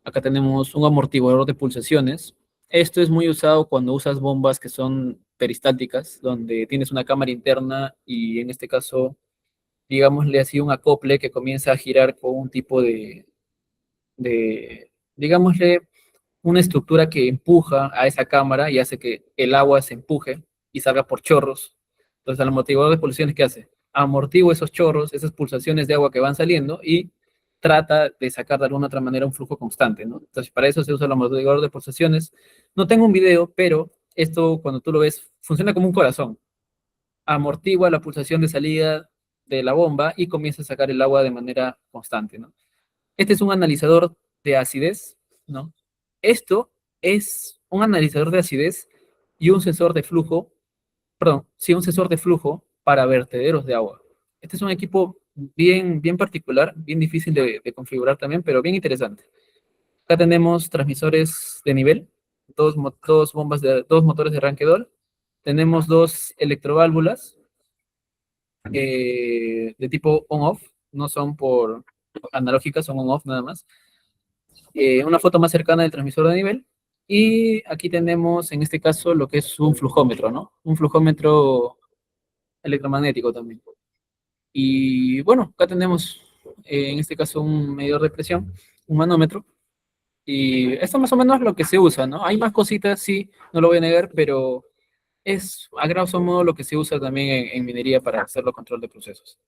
Acá tenemos un amortiguador de pulsaciones. Esto es muy usado cuando usas bombas que son peristálticas, donde tienes una cámara interna y en este caso, digámosle así, un acople que comienza a girar con un tipo digámosle, una estructura que empuja a esa cámara y hace que el agua se empuje y salga por chorros. Entonces, el amortiguador de pulsaciones, ¿qué hace? Amortigua esos chorros, esas pulsaciones de agua que van saliendo y trata de sacar de alguna otra manera un flujo constante, ¿no? Entonces, para eso se usa el amortiguador de pulsaciones. No tengo un video, pero esto, cuando tú lo ves, funciona como un corazón. Amortigua la pulsación de salida de la bomba y comienza a sacar el agua de manera constante, ¿no? Este es un analizador de acidez, ¿no? Esto es un analizador de acidez y un sensor de flujo, perdón, sí, un sensor de flujo para vertederos de agua. Este es un equipo bien particular, bien difícil de configurar también, pero bien interesante. Acá tenemos transmisores de nivel, dos motores de Rankedol. Tenemos dos electroválvulas de tipo on-off, no son por analógicas, son on-off nada más. Una foto más cercana del transmisor de nivel. Y aquí tenemos, en este caso, lo que es un flujómetro, ¿no? Un flujómetro electromagnético también. Y bueno, acá tenemos, en este caso, un medidor de presión, un manómetro. Y esto más o menos es lo que se usa, ¿no? Hay más cositas, sí, no lo voy a negar, pero es a grosso modo lo que se usa también en minería para hacer el control de procesos.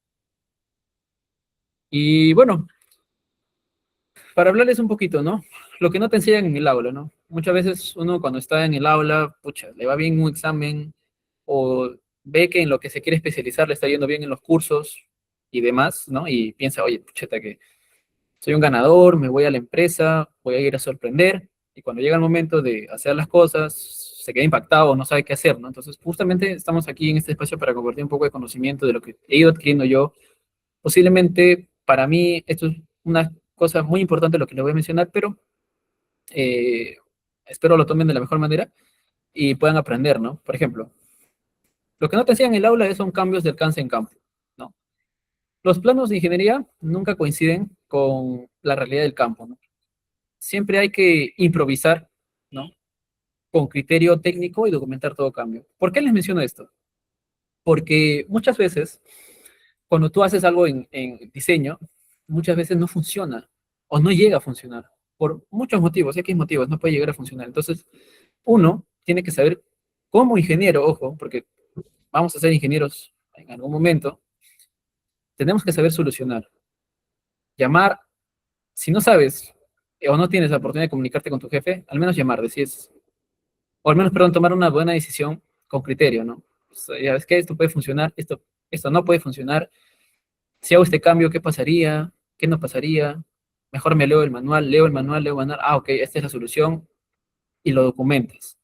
Y bueno, para hablarles un poquito, ¿no? Lo que no te enseñan en el aula, ¿no? Muchas veces uno cuando está en el aula, pucha, le va bien un examen o ve que en lo que se quiere especializar le está yendo bien en los cursos y demás, ¿no? Y piensa, oye, pucheta, que soy un ganador, me voy a la empresa, voy a ir a sorprender, y cuando llega el momento de hacer las cosas, se queda impactado, no sabe qué hacer, ¿no? Entonces, justamente estamos aquí en este espacio para compartir un poco de conocimiento de lo que he ido adquiriendo yo. Posiblemente para mí esto es una cosa muy importante lo que le voy a mencionar, pero eh, espero lo tomen de la mejor manera y puedan aprender, ¿no? Por ejemplo, lo que no te enseñan en el aula son cambios de alcance en campo, ¿no? Los planos de ingeniería nunca coinciden con la realidad del campo, ¿no? Siempre hay que improvisar, ¿no? Con criterio técnico y documentar todo cambio. ¿Por qué les menciono esto? Porque muchas veces, cuando tú haces algo en diseño, muchas veces no funciona o no llega a funcionar por muchos motivos, X motivos, no puede llegar a funcionar. Entonces, uno tiene que saber como ingeniero, ojo, porque vamos a ser ingenieros en algún momento, tenemos que saber solucionar. Llamar, si no sabes o no tienes la oportunidad de comunicarte con tu jefe, al menos llamar, decir, o al menos, perdón, tomar una buena decisión con criterio, ¿no? O sea, ya ves que esto puede funcionar, esto no puede funcionar. Si hago este cambio, ¿qué pasaría? ¿Qué no pasaría? Mejor me leo el manual, ah, ok, esta es la solución, y lo documentas.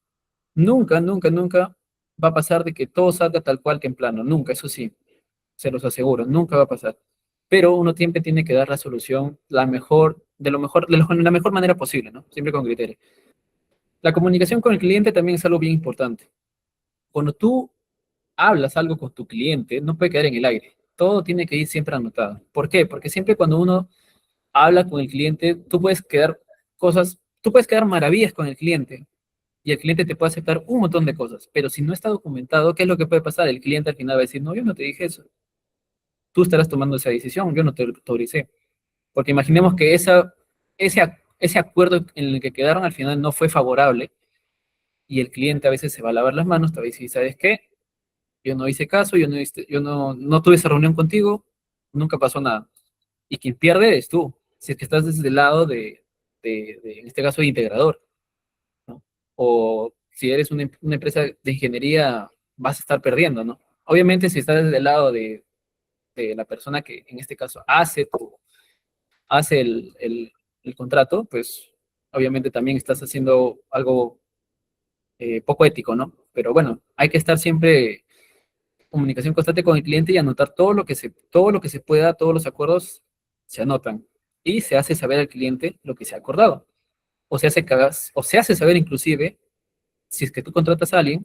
Nunca, nunca, nunca va a pasar de que todo salga tal cual que en plano, nunca, eso sí, se los aseguro, nunca va a pasar. Pero uno siempre tiene que dar la solución la mejor, de lo mejor, la mejor manera posible, ¿no? Siempre con criterio. La comunicación con el cliente también es algo bien importante. Cuando tú hablas algo con tu cliente, no puede quedar en el aire. Todo tiene que ir siempre anotado. ¿Por qué? Porque siempre cuando uno habla con el cliente, tú puedes quedar maravillas con el cliente y el cliente te puede aceptar un montón de cosas, pero si no está documentado, ¿qué es lo que puede pasar? El cliente al final va a decir, no, yo no te dije eso. Tú estarás tomando esa decisión, yo no te autoricé. Porque imaginemos que ese acuerdo en el que quedaron al final no fue favorable y el cliente a veces se va a lavar las manos, te va a decir, ¿sabes qué? Yo no hice caso, yo no tuve esa reunión contigo, nunca pasó nada. Y quien pierde eres tú, si es que estás desde el lado en este caso, de integrador, ¿no? O si eres una empresa de ingeniería, vas a estar perdiendo, ¿no? Obviamente, si estás desde el lado de la persona que en este caso hace el contrato, pues obviamente también estás haciendo algo poco ético, ¿no? Pero bueno, hay que estar siempre comunicación constante con el cliente y anotar todo lo que se pueda, todos los acuerdos se anotan y se hace saber al cliente lo que se ha acordado. O se hace saber inclusive, si es que tú contratas a alguien,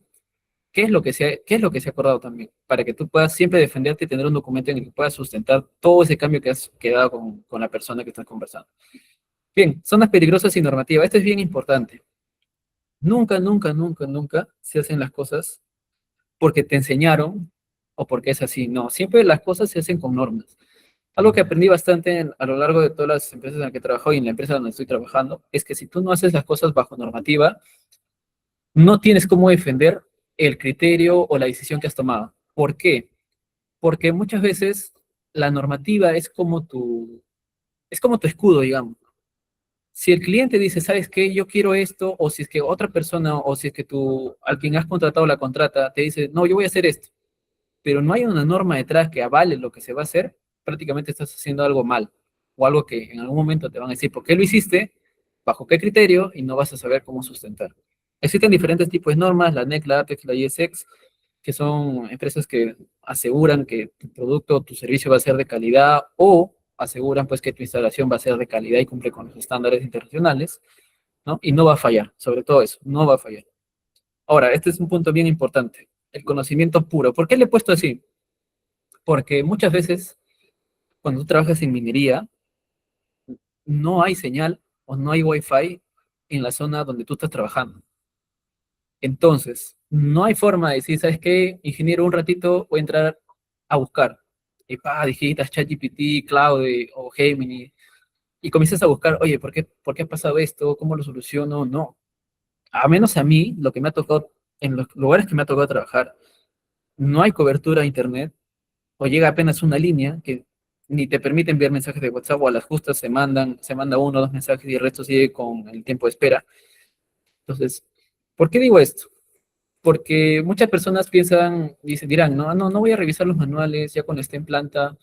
qué es lo que se ha acordado también, para que tú puedas siempre defenderte y tener un documento en el que puedas sustentar todo ese cambio que has quedado con la persona que estás conversando. Bien, zonas peligrosas y normativas. Esto es bien importante. Nunca, nunca, nunca, nunca se hacen las cosas porque te enseñaron o porque es así. No, siempre las cosas se hacen con normas. Algo que aprendí bastante a lo largo de todas las empresas en las que he trabajado y en la empresa donde estoy trabajando es que si tú no haces las cosas bajo normativa, no tienes cómo defender el criterio o la decisión que has tomado. ¿Por qué? Porque muchas veces la normativa es como tu escudo, digamos. Si el cliente dice, ¿sabes qué? Yo quiero esto, o si es que otra persona, o si es que al quien has contratado la contrata, te dice, no, yo voy a hacer esto, pero no hay una norma detrás que avale lo que se va a hacer, prácticamente estás haciendo algo mal, o algo que en algún momento te van a decir, ¿por qué lo hiciste? ¿Bajo qué criterio? Y no vas a saber cómo sustentar. Existen diferentes tipos de normas, la NEC, la APEX, la ISX, que son empresas que aseguran que tu producto o tu servicio va a ser de calidad o aseguran pues que tu instalación va a ser de calidad y cumple con los estándares internacionales, ¿no? Y no va a fallar, sobre todo eso, no va a fallar. Ahora, este es un punto bien importante, el conocimiento puro. ¿Por qué le he puesto así? Porque muchas veces cuando tú trabajas en minería, no hay señal o no hay wifi en la zona donde tú estás trabajando. Entonces, no hay forma de decir, ¿sabes qué? Ingeniero, un ratito voy a entrar a buscar. Y digitas ChatGPT, Claude o Gemini, y comienzas a buscar, oye, ¿por qué ha pasado esto? ¿Cómo lo soluciono? No. A menos a mí, lo que me ha tocado, en los lugares que me ha tocado trabajar, no hay cobertura a internet, o llega apenas una línea que ni te permite enviar mensajes de WhatsApp, o a las justas se manda uno o dos mensajes y el resto sigue con el tiempo de espera. Entonces, ¿por qué digo esto? Porque muchas personas dirán, no, no, no voy a revisar los manuales, ya cuando esté en planta,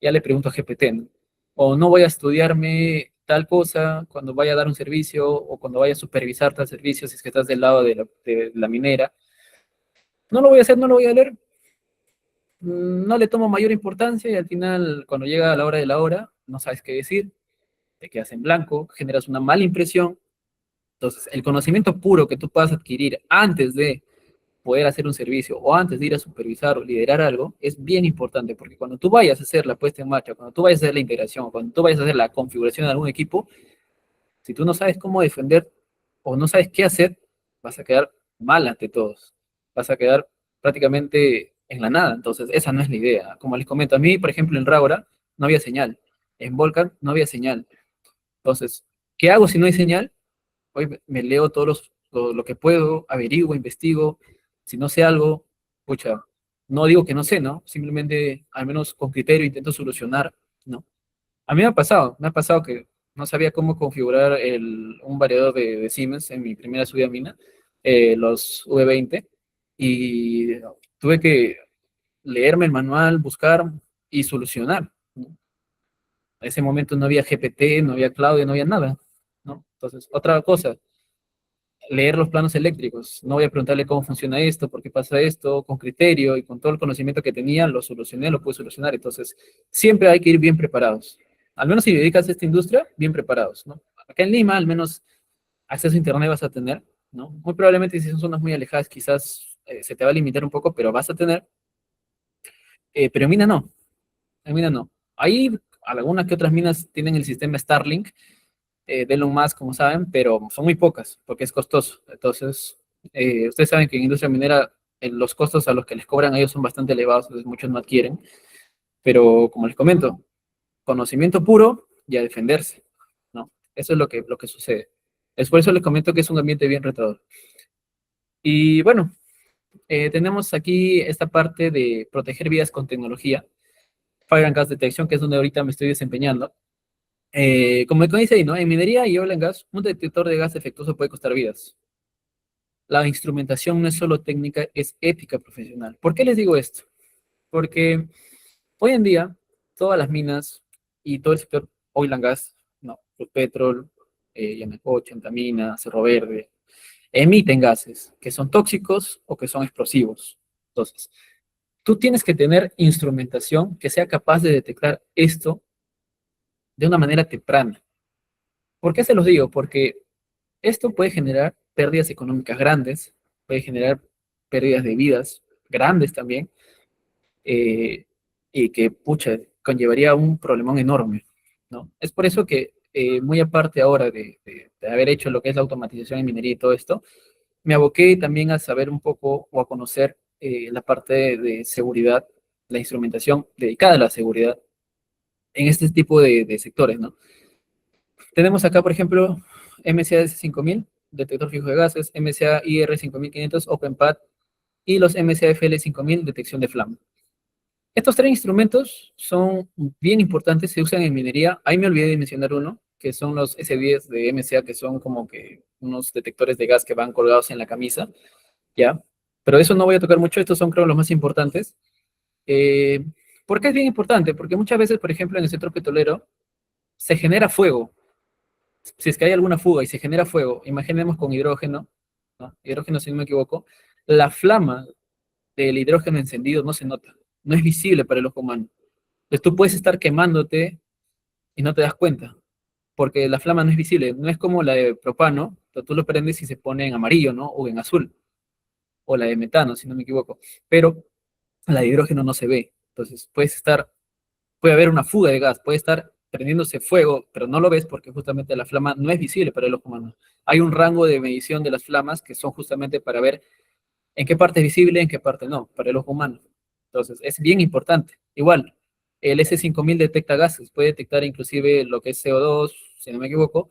ya le pregunto a GPT, ¿no? O no voy a estudiarme tal cosa cuando vaya a dar un servicio o cuando vaya a supervisar tal servicio, si es que estás del lado de la minera. No lo voy a hacer, no lo voy a leer, no le tomo mayor importancia y al final, cuando llega a la hora de la hora, no sabes qué decir, te quedas en blanco, generas una mala impresión. Entonces, el conocimiento puro que tú puedas adquirir antes de poder hacer un servicio o antes de ir a supervisar o liderar algo es bien importante, porque cuando tú vayas a hacer la puesta en marcha, cuando tú vayas a hacer la integración, cuando tú vayas a hacer la configuración de algún equipo, si tú no sabes cómo defender o no sabes qué hacer, vas a quedar mal ante todos, vas a quedar prácticamente en la nada. Entonces, esa no es la idea. Como les comento, a mí, por ejemplo, en Raura no había señal, en Volcan no había señal. Entonces, ¿qué hago si no hay señal? Hoy me leo lo que puedo, averiguo, investigo. Si no sé algo, pucha, no digo que no sé, ¿no? Simplemente, al menos con criterio, intento solucionar, ¿no? A mí me ha pasado que no sabía cómo configurar un variador de Siemens en mi primera subida a mina. los V20, y tuve que leerme el manual, buscar y solucionar, ¿no? En ese momento no había GPT, no había Claudio, no había nada, ¿no? Entonces, otra cosa, leer los planos eléctricos. No voy a preguntarle cómo funciona esto, por qué pasa esto, con criterio y con todo el conocimiento que tenía, lo solucioné, lo pude solucionar. Entonces, siempre hay que ir bien preparados. Al menos si dedicas a esta industria, bien preparados, ¿no? Acá en Lima, al menos acceso a internet vas a tener, ¿no? Muy probablemente si son zonas muy alejadas, quizás se te va a limitar un poco, pero vas a tener. Pero en mina no, en mina no. Hay algunas que otras minas tienen el sistema Starlink, de Elon Musk, como saben, pero son muy pocas, porque es costoso. Entonces, ustedes saben que en industria minera los costos a los que les cobran a ellos son bastante elevados, entonces muchos no adquieren. Pero, como les comento, conocimiento puro y a defenderse, ¿no? Eso es lo que sucede. Es por eso les comento que es un ambiente bien retador. Y bueno, tenemos aquí esta parte de proteger vidas con tecnología, Fire and Gas Detection, que es donde ahorita me estoy desempeñando. Como dice ahí, ¿no? En minería y oil and gas, un detector de gas defectuoso puede costar vidas. La instrumentación no es solo técnica, es ética profesional. ¿Por qué les digo esto? Porque hoy en día todas las minas y todo el sector oil and gas, no, Petrol, Yanacocha, Antamina, Cerro Verde, emiten gases que son tóxicos o que son explosivos. Entonces, tú tienes que tener instrumentación que sea capaz de detectar esto de una manera temprana. ¿Por qué se los digo? Porque esto puede generar pérdidas económicas grandes, puede generar pérdidas de vidas grandes también, eh, y que, pucha, conllevaría un problemón enorme, ¿no? Es por eso que, muy aparte ahora de haber hecho lo que es la automatización en minería y todo esto, me aboqué también a saber un poco o a conocer la parte de seguridad, la instrumentación dedicada a la seguridad en este tipo de sectores, ¿no? Tenemos acá, por ejemplo, MCAS 5000, detector fijo de gases, MCA IR 5500, OpenPath, y los MCAFL 5000, detección de flama. Estos tres instrumentos son bien importantes, se usan en minería. Ahí me olvidé de mencionar uno, que son los S10 de MCA, que son como que unos detectores de gas que van colgados en la camisa, ¿ya? Pero eso no voy a tocar mucho, estos son creo los más importantes. Eh, ¿Por qué es bien importante? Porque muchas veces, por ejemplo, en el sector petrolero, se genera fuego. Si es que hay alguna fuga y se genera fuego, imaginemos con hidrógeno, ¿no? Hidrógeno, si no me equivoco, la flama del hidrógeno encendido no se nota, no es visible para el ojo humano. Entonces tú puedes estar quemándote y no te das cuenta, porque la flama no es visible, no es como la de propano, pero tú lo prendes y se pone en amarillo, ¿no? O en azul, o la de metano, si no me equivoco, pero la de hidrógeno no se ve. Entonces puede haber una fuga de gas, puede estar prendiéndose fuego, pero no lo ves porque justamente la flama no es visible para el ojo humano. Hay un rango de medición de las flamas que son justamente para ver en qué parte es visible, en qué parte no, para el ojo humano. Entonces, es bien importante. Igual, el S5000 detecta gases, puede detectar inclusive lo que es CO2, si no me equivoco.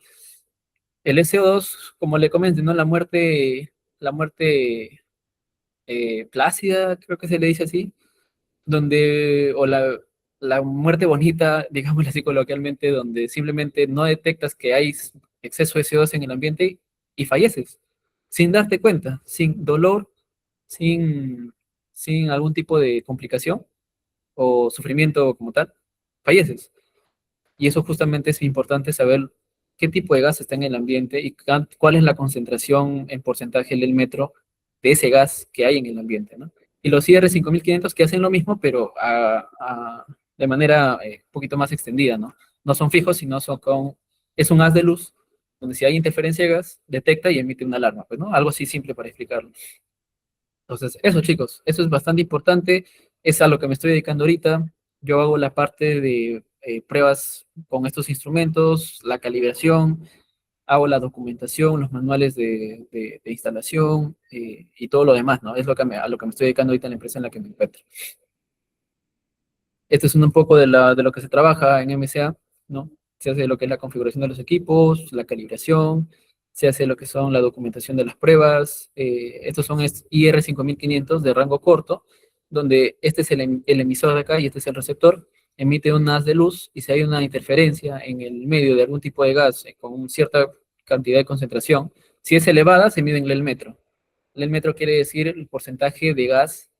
El SO2, como le comenté, ¿no? La muerte plácida, creo que se le dice así, o la muerte bonita, digámoslo así coloquialmente, donde simplemente no detectas que hay exceso de CO2 en el ambiente y falleces, sin darte cuenta, sin dolor, sin, sin algún tipo de complicación o sufrimiento como tal, falleces. Y eso justamente es importante saber qué tipo de gas está en el ambiente y cuál es la concentración en porcentaje del metro de ese gas que hay en el ambiente, ¿no? Y los IR 5500 que hacen lo mismo, pero de manera un poquito más extendida, ¿no? No son fijos, sino es un haz de luz, donde si hay interferencia de gas, detecta y emite una alarma, pues, ¿no? Algo así simple para explicarlo. Entonces, eso chicos, eso es bastante importante, es a lo que me estoy dedicando ahorita. Yo hago la parte de pruebas con estos instrumentos, la calibración, hago la documentación, los manuales de instalación, y todo lo demás, ¿no? Es a lo que me estoy dedicando ahorita en la empresa en la que me encuentro. Este es un poco de lo que se trabaja en MCA, ¿no? Se hace lo que es la configuración de los equipos, la calibración, se hace lo que son la documentación de las pruebas. Estos son IR 5500 de rango corto, donde este es el emisor de acá y este es el receptor. Emite un haz de luz y si hay una interferencia en el medio de algún tipo de gas con cierta cantidad de concentración, si es elevada, se mide en el metro. El metro quiere decir el porcentaje de gas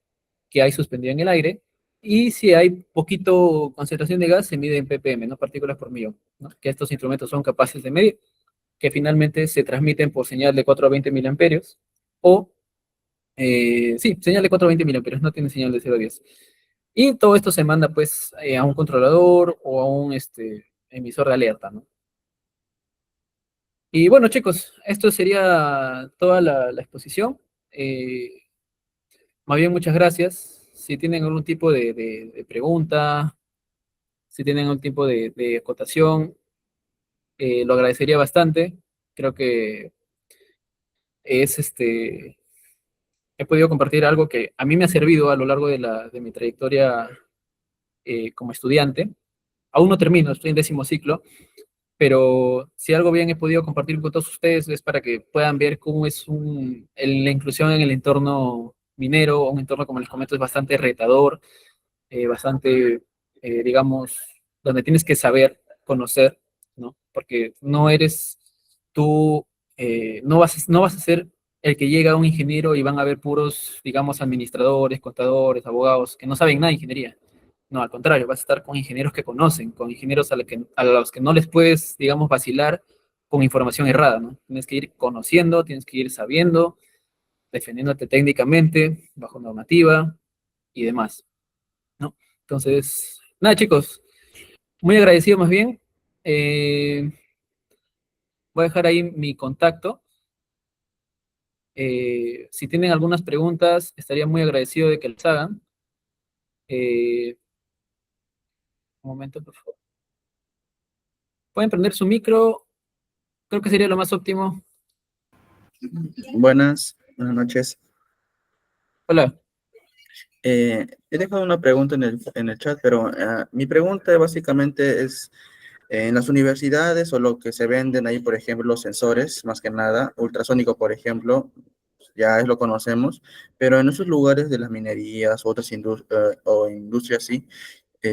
que hay suspendido en el aire, y si hay poquito concentración de gas, se mide en ppm, ¿no? Partículas por millón, ¿no? Que estos instrumentos son capaces de medir, que finalmente se transmiten por señal de 4 a 20 miliamperios, o, sí, señal de 4 a 20 miliamperios, no tiene señal de 0 a 10. Y todo esto se manda, pues, a un controlador o a un emisor de alerta, ¿no? Y bueno, chicos, esto sería toda la exposición. Eh, Más bien, muchas gracias. Si tienen algún tipo de pregunta, si tienen algún tipo de acotación, lo agradecería bastante. Creo que es he podido compartir algo que a mí me ha servido a lo largo de mi trayectoria como estudiante. Aún no termino, estoy en 10º ciclo, pero si algo bien he podido compartir con todos ustedes es para que puedan ver cómo es la inclusión en el entorno minero. Un entorno, como les comento, es bastante retador, bastante, digamos, donde tienes que saber, conocer, ¿no? Porque no eres tú, no vas a ser el que llega a un ingeniero y van a haber puros, digamos, administradores, contadores, abogados, que no saben nada de ingeniería. No, al contrario, vas a estar con ingenieros que conocen, con ingenieros a los que no les puedes, digamos, vacilar con información errada, ¿no? Tienes que ir conociendo, tienes que ir sabiendo, defendiéndote técnicamente, bajo normativa y demás, ¿no? Entonces, nada, chicos, muy agradecido más bien. Eh, Voy a dejar ahí mi contacto. Si tienen algunas preguntas, estaría muy agradecido de que las hagan. Un momento, por favor. Pueden prender su micro, creo que sería lo más óptimo. Buenas noches. Hola. He dejado una pregunta en el chat, pero mi pregunta básicamente es, en las universidades o lo que se venden ahí, por ejemplo, los sensores, más que nada, ultrasónico, por ejemplo, ya lo conocemos, pero en esos lugares de las minerías o otras o industrias así,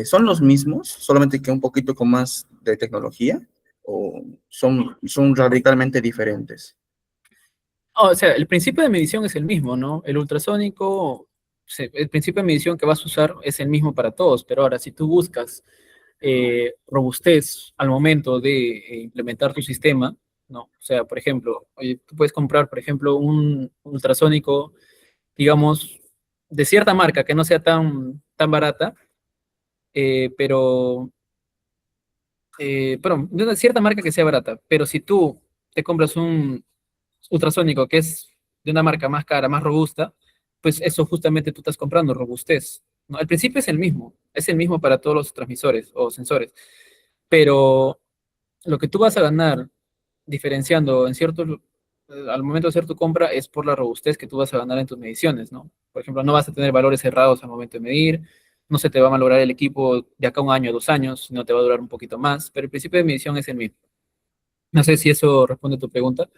¿son los mismos, solamente que un poquito con más de tecnología, o son radicalmente diferentes? O sea, el principio de medición es el mismo, ¿no? El ultrasónico, el principio de medición que vas a usar es el mismo para todos, pero ahora si tú buscas robustez al momento de implementar tu sistema, ¿no? O sea, por ejemplo, oye, tú puedes comprar, por ejemplo, un ultrasónico, digamos, de cierta marca que no sea tan barata, pero, perdón, de una cierta marca que sea barata, pero si tú te compras un ultrasónico que es de una marca más cara, más robusta, pues eso justamente tú estás comprando, robustez, ¿no? El principio es el mismo para todos los transmisores o sensores, pero lo que tú vas a ganar diferenciando al momento de hacer tu compra es por la robustez que tú vas a ganar en tus mediciones, ¿no? Por ejemplo, no vas a tener valores cerrados al momento de medir, no se te va a malograr el equipo de acá a 1 año, 2 años, sino te va a durar un poquito más, pero el principio de medición es el mismo. No sé si eso responde a tu pregunta.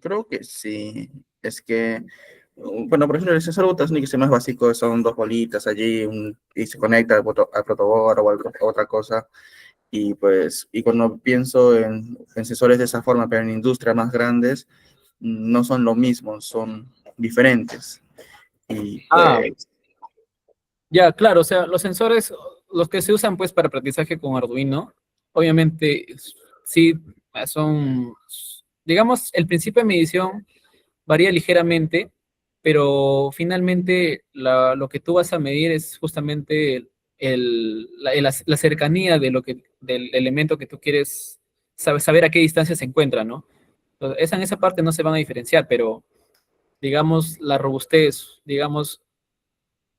Creo que sí. Es que, bueno, por ejemplo, el sensor ultrasonico que es más básico, son dos bolitas allí y se conecta al protoboard o a otra cosa. Y pues, y cuando pienso en sensores de esa forma, pero en industrias más grandes, no son lo mismo, son diferentes. Y Ah, pues, ya, claro, o sea, los sensores, los que se usan pues para aprendizaje con Arduino, obviamente sí son, digamos, el principio de medición varía ligeramente, pero finalmente lo que tú vas a medir es justamente la cercanía del elemento que tú quieres saber a qué distancia se encuentra, ¿no? Entonces, en esa parte no se van a diferenciar, pero digamos la robustez, digamos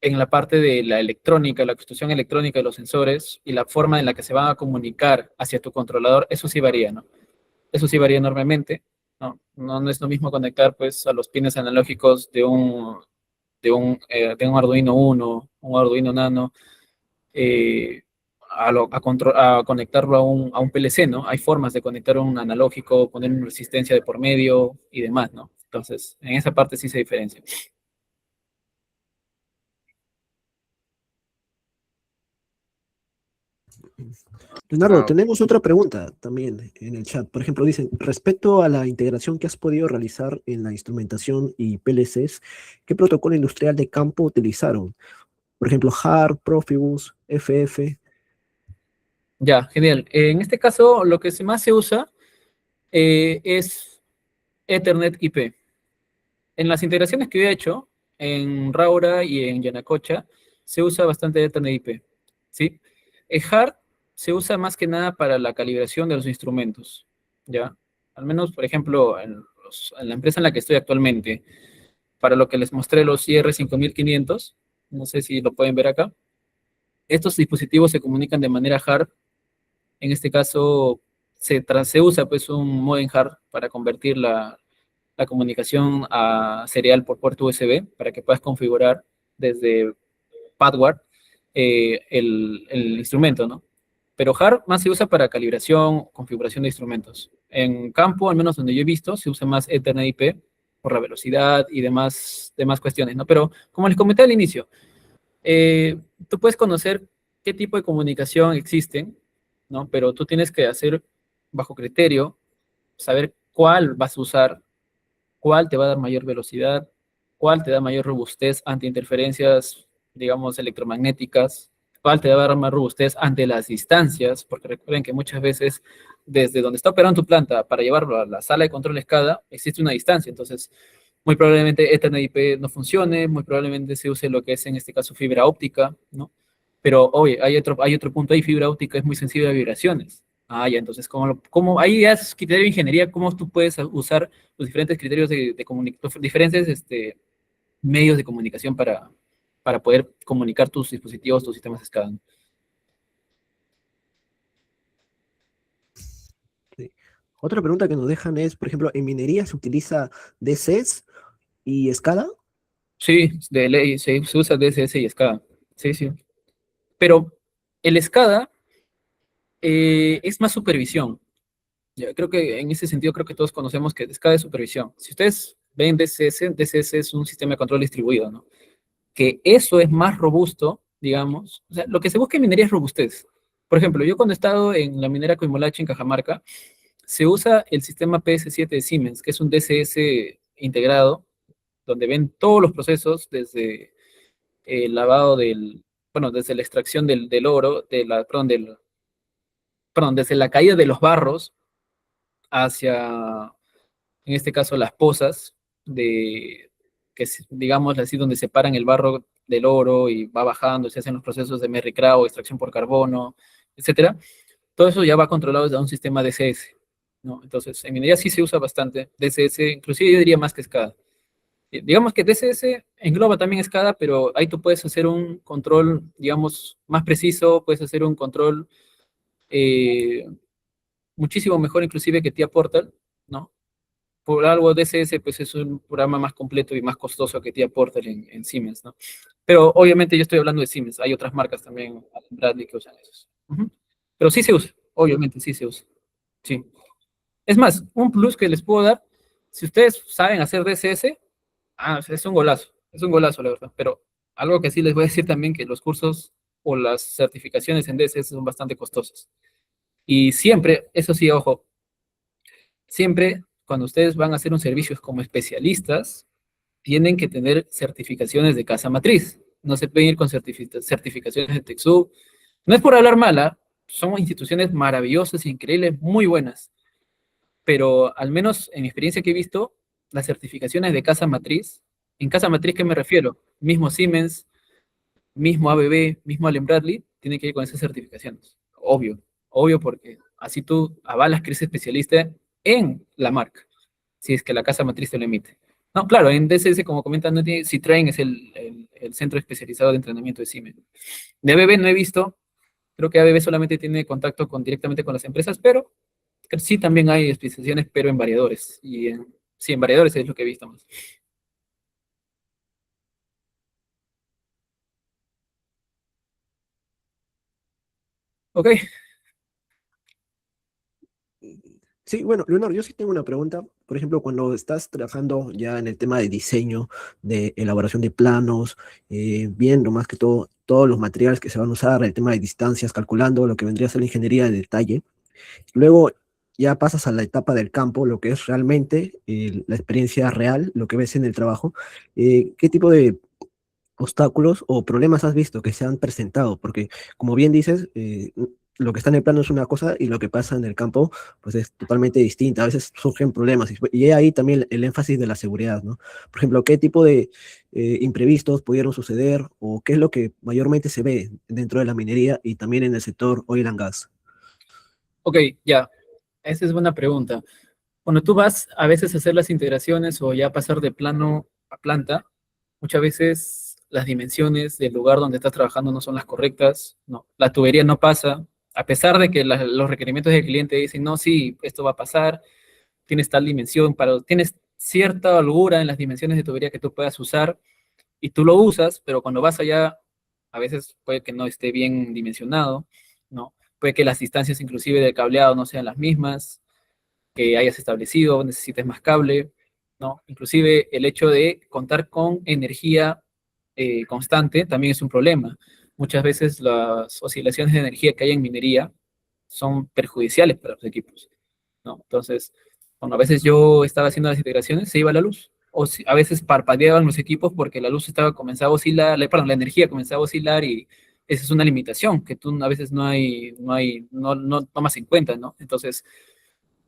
en la parte de la electrónica, la construcción electrónica de los sensores y la forma en la que se van a comunicar hacia tu controlador, eso sí varía, ¿no? Eso sí varía enormemente, ¿no? No es lo mismo conectar, pues, a los pines analógicos de un Arduino Uno, un Arduino Nano, a conectarlo a un PLC, ¿no? Hay formas de conectar un analógico, poner una resistencia de por medio y demás, ¿no? Entonces, en esa parte sí se diferencia. Leonardo, Ah, ok. tenemos otra pregunta también en el chat. Por ejemplo, dicen, respecto a la integración que has podido realizar en la instrumentación y PLCs, ¿qué protocolo industrial de campo utilizaron? Por ejemplo, HAR, Profibus, FF. Ya, genial. En este caso, lo que más se usa es Ethernet IP. En las integraciones que yo he hecho, en Raura y en Yanacocha, se usa bastante Ethernet IP, ¿sí? El HART se usa más que nada para la calibración de los instrumentos, ¿ya? Al menos, por ejemplo, en la empresa en la que estoy actualmente, para lo que les mostré los IR5500, no sé si lo pueden ver acá, estos dispositivos se comunican de manera HART. En este caso, se usa pues un modem HART para convertir la comunicación a serial por puerto USB para que puedas configurar desde Padward el instrumento, ¿no? Pero HARP más se usa para calibración, configuración de instrumentos. En campo, al menos donde yo he visto, se usa más Ethernet IP por la velocidad y demás cuestiones, ¿no? Pero como les comenté al inicio, tú puedes conocer qué tipo de comunicación existen, ¿no? Pero tú tienes que hacer bajo criterio, saber cuál vas a usar, cuál te va a dar mayor velocidad, cuál te da mayor robustez ante interferencias, digamos, electromagnéticas, cuál te va a dar más robustez ante las distancias, porque recuerden que muchas veces desde donde está operando tu planta para llevarlo a la sala de control SCADA existe una distancia, entonces muy probablemente Ethernet IP no funcione, muy probablemente se use lo que es en este caso fibra óptica, ¿no? Pero oye, hay otro punto ahí, fibra óptica es muy sensible a vibraciones. Ah, ya, entonces, ahí ya es criterio de ingeniería, cómo tú puedes usar los diferentes criterios los diferentes medios de comunicación para poder comunicar tus dispositivos, tus sistemas SCADA, ¿no? Sí. Otra pregunta que nos dejan es, por ejemplo, ¿en minería se utiliza DCs y SCADA? Sí, de ley, se usa DSS y SCADA. Sí, sí. Pero el SCADA es más supervisión. Ya, creo que en ese sentido, creo que todos conocemos que SCADA es supervisión. Si ustedes ven DCS, DCS es un sistema de control distribuido, ¿no? Que eso es más robusto, digamos. O sea, lo que se busca en minería es robustez. Por ejemplo, yo cuando he estado en la minera Coimolache en Cajamarca, se usa el sistema PS7 de Siemens, que es un DCS integrado, donde ven todos los procesos desde el lavado bueno, desde la extracción del oro, perdón, desde la caída de los barros hacia, en este caso, las pozas, que es, digamos así, donde separan el barro del oro y va bajando, se hacen los procesos de merricrao, extracción por carbono, etcétera. Todo eso ya va controlado desde un sistema DCS, ¿no? Entonces, en minería sí se usa bastante DCS, inclusive yo diría más que SCADA. Digamos que DCS engloba también SCADA, pero ahí tú puedes hacer un control, digamos, más preciso, puedes hacer un control eh, muchísimo mejor inclusive que TIA Portal, ¿no? Por algo DCS pues es un programa más completo y más costoso que TIA Portal en Siemens, ¿no? Pero obviamente yo estoy hablando de Siemens, hay otras marcas también, Bradley, que usan esos. Ujú. Pero sí se usa, obviamente sí se usa, sí. Es más, un plus que les puedo dar, si ustedes saben hacer DCS, es un golazo la verdad, pero algo que sí les voy a decir también que los cursos o las certificaciones en DCS son bastante costosas. Y siempre, eso sí, ojo, siempre cuando ustedes van a hacer un servicio como especialistas, tienen que tener certificaciones de casa matriz. No se pueden ir con certificaciones de TechSoup. No es por hablar mala, son instituciones maravillosas, increíbles, muy buenas, pero al menos en mi experiencia que he visto, las certificaciones de casa matriz, ¿en casa matriz qué me refiero? Mismo Siemens, mismo ABB, mismo Allen Bradley, tienen que ir con esas certificaciones. Obvio, obvio porque así tú avalas que eres especialista en la marca, si es que la casa matriz te lo emite. No, claro, en DCS, como comentan, no tiene, Citrain es el centro especializado de entrenamiento de Siemens. De ABB no he visto, creo que ABB solamente tiene contacto directamente con las empresas, pero sí también hay especializaciones, pero en variadores. Sí, en variadores es lo que he visto más. Ok, Sí, bueno, Leonardo, yo sí tengo una pregunta. Por ejemplo, cuando estás trabajando ya en el tema de diseño, de elaboración de planos, viendo más que todo todos los materiales que se van a usar, el tema de distancias, calculando lo que vendría a ser la ingeniería de detalle, luego ya pasas a la etapa del campo, lo que es realmente la experiencia real, lo que ves en el trabajo. ¿Qué tipo de obstáculos o problemas has visto que se han presentado? Porque, como bien dices, lo que está en el plano es una cosa y lo que pasa en el campo, pues es totalmente distinta. A veces surgen problemas y ahí también el énfasis de la seguridad, ¿no? Por ejemplo, ¿qué tipo de imprevistos pudieron suceder o qué es lo que mayormente se ve dentro de la minería y también en el sector oil and gas? Ok, ya, esa es buena pregunta. Cuando tú vas a veces a hacer las integraciones o ya pasar de plano a planta, muchas veces las dimensiones del lugar donde estás trabajando no son las correctas, no, la tubería no pasa, a pesar de que los requerimientos del cliente dicen, no, sí, esto va a pasar, tienes tal dimensión, tienes cierta holgura en las dimensiones de tubería que tú puedas usar y tú lo usas, pero cuando vas allá, a veces puede que no esté bien dimensionado, ¿no? Puede que las distancias inclusive del cableado no sean las mismas que hayas establecido, necesites más cable, ¿no? Inclusive el hecho de contar con energía constante también es un problema. Muchas veces las oscilaciones de energía que hay en minería son perjudiciales para los equipos, ¿no? Entonces, cuando a veces yo estaba haciendo las integraciones, se iba la luz. O a veces parpadeaban los equipos porque la luz comenzaba a oscilar, perdón, la energía comenzaba a oscilar y esa es una limitación que tú a veces no tomas en cuenta, ¿no? Entonces,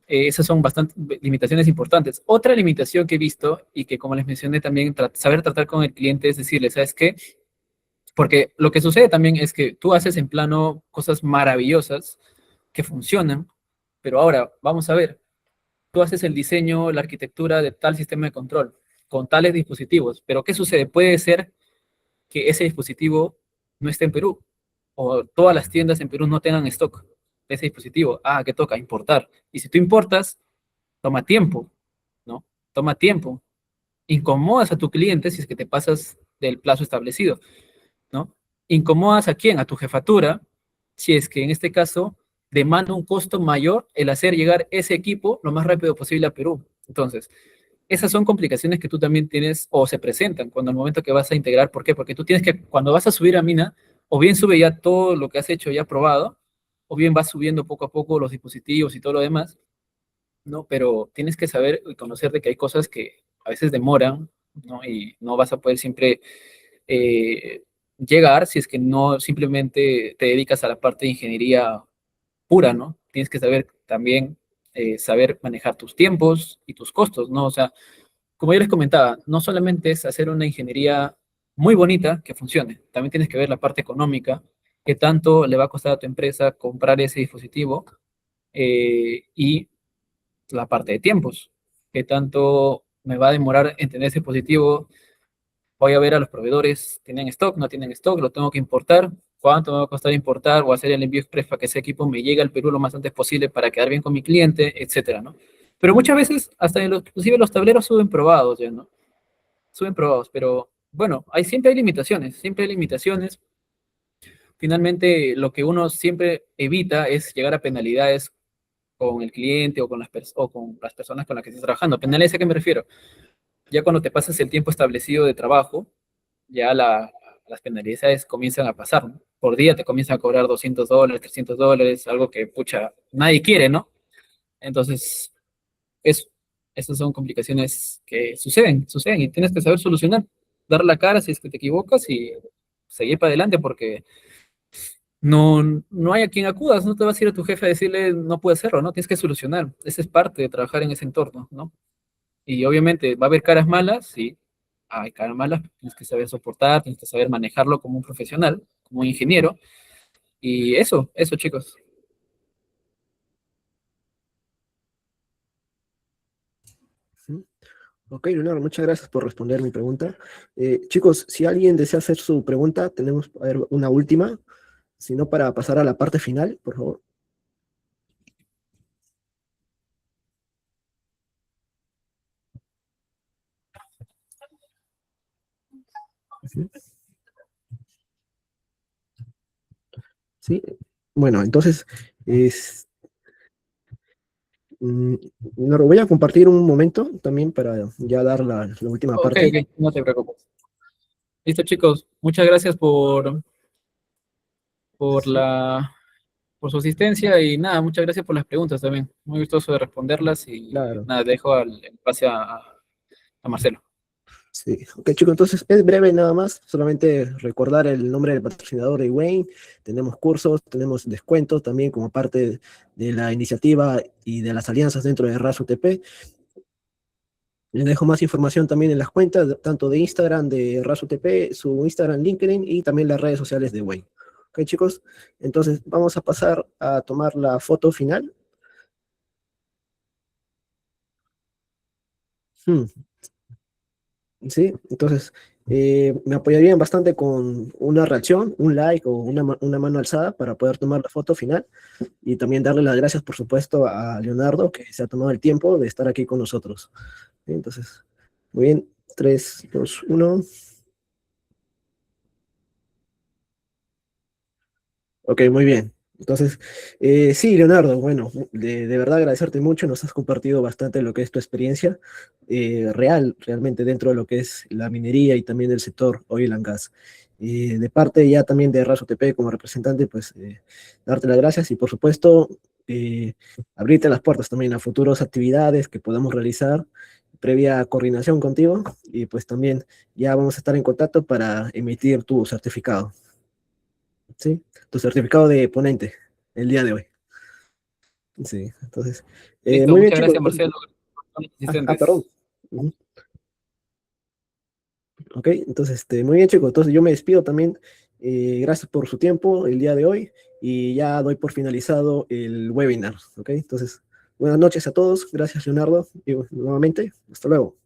esas son bastantes limitaciones importantes. Otra limitación que he visto y que, como les mencioné también, saber tratar con el cliente es decirle, ¿sabes qué? Porque lo que sucede también es que tú haces en plano cosas maravillosas que funcionan, pero ahora vamos a ver, tú haces el diseño, la arquitectura de tal sistema de control con tales dispositivos, pero ¿qué sucede? Puede ser que ese dispositivo no esté en Perú o todas las tiendas en Perú no tengan stock de ese dispositivo. Ah, ¿qué toca? Importar. Y si tú importas, toma tiempo, ¿no? Toma tiempo. Incomodas a tu cliente si es que te pasas del plazo establecido, ¿no? ¿Incomodas a quién? A tu jefatura, si es que en este caso demanda un costo mayor el hacer llegar ese equipo lo más rápido posible a Perú. Entonces, esas son complicaciones que tú también tienes o se presentan cuando al momento que vas a integrar. ¿Por qué? Porque tú tienes que, cuando vas a subir a mina, o bien sube ya todo lo que has hecho ya probado, o bien vas subiendo poco a poco los dispositivos y todo lo demás, ¿no? Pero tienes que saber y conocer de que hay cosas que a veces demoran, ¿no? Y no vas a poder siempre eh, llegar si es que no simplemente te dedicas a la parte de ingeniería pura, ¿no? Tienes que saber también saber manejar tus tiempos y tus costos, ¿no? O sea, como yo les comentaba, no solamente es hacer una ingeniería muy bonita que funcione, también tienes que ver la parte económica, qué tanto le va a costar a tu empresa comprar ese dispositivo y la parte de tiempos, qué tanto me va a demorar en tener ese dispositivo. Voy a ver a los proveedores, ¿tienen stock? ¿No tienen stock? ¿Lo tengo que importar? ¿Cuánto me va a costar importar o hacer el envío express para que ese equipo me llegue al Perú lo más antes posible para quedar bien con mi cliente, etcétera, ¿no? Pero muchas veces, hasta inclusive los tableros suben probados ya, ¿no? Suben probados, pero bueno, siempre hay limitaciones, siempre hay limitaciones. Finalmente, lo que uno siempre evita es llegar a penalidades con el cliente o o con las personas con las que estés trabajando. ¿Penalidades a qué me refiero? Ya cuando te pasas el tiempo establecido de trabajo, ya las penalidades comienzan a pasar, ¿no? Por día te comienzan a cobrar $200, $300, algo que, pucha, nadie quiere, ¿no? Entonces, eso, esas son complicaciones que suceden y tienes que saber solucionar, dar la cara si es que te equivocas y seguir para adelante porque no hay a quien acudas, no te vas a ir a tu jefe a decirle no puede hacerlo, ¿no? Tienes que solucionar, esa es parte de trabajar en ese entorno, ¿no? Y obviamente va a haber caras malas, sí, hay caras malas, tienes que saber soportar, tienes que saber manejarlo como un profesional, como un ingeniero, y eso chicos. ¿Sí? Ok, Leonardo, muchas gracias por responder mi pregunta. Chicos, si alguien desea hacer su pregunta, tenemos a ver, una última, si no para pasar a la parte final, por favor. Ujú. Sí, bueno, entonces, Mm, Lo voy a compartir un momento también para ya dar la última Ok, parte. ok, no te preocupes. Listo, chicos. Muchas gracias por Sí, la, por su asistencia y nada, muchas gracias por las preguntas también. Muy gustoso de responderlas y claro. nada, dejo el pase a Marcelo. Sí, ok chicos, entonces es breve nada más, solamente recordar el nombre del patrocinador de Wayne, tenemos cursos, tenemos descuentos también como parte de la iniciativa y de las alianzas dentro de RAS UTP. Les dejo más información también en las cuentas, tanto de Instagram de RAS UTP, su Instagram, LinkedIn y también las redes sociales de Wayne. Ok chicos, entonces vamos a pasar a tomar la foto final. Hmm. ¿Sí? Entonces, me apoyarían bastante con una reacción, un like o una mano alzada para poder tomar la foto final y también darle las gracias, por supuesto, a Leonardo que se ha tomado el tiempo de estar aquí con nosotros. ¿Sí? Entonces, muy bien, 3, 2, 1. Ok, muy bien. Entonces, sí, Leonardo, bueno, de verdad agradecerte mucho, nos has compartido bastante lo que es tu experiencia realmente dentro de lo que es la minería y también del sector oil and gas. De parte ya también de Raso TP como representante, pues darte las gracias y por supuesto eh, abrirte las puertas también a futuras actividades que podamos realizar previa coordinación contigo y pues también ya vamos a estar en contacto para emitir tu certificado. ¿Sí? Tu certificado de ponente el día de hoy. Sí, entonces, Listo, muy bien, muchas chicos. gracias, Entonces, Marcelo, por los perdón. asistentes. Ujú. Ok, entonces, muy bien, chicos. Entonces, yo me despido también. Gracias por su tiempo el día de hoy y ya doy por finalizado el webinar. Ok, entonces, buenas noches a todos. Gracias, Leonardo. Y nuevamente, hasta luego.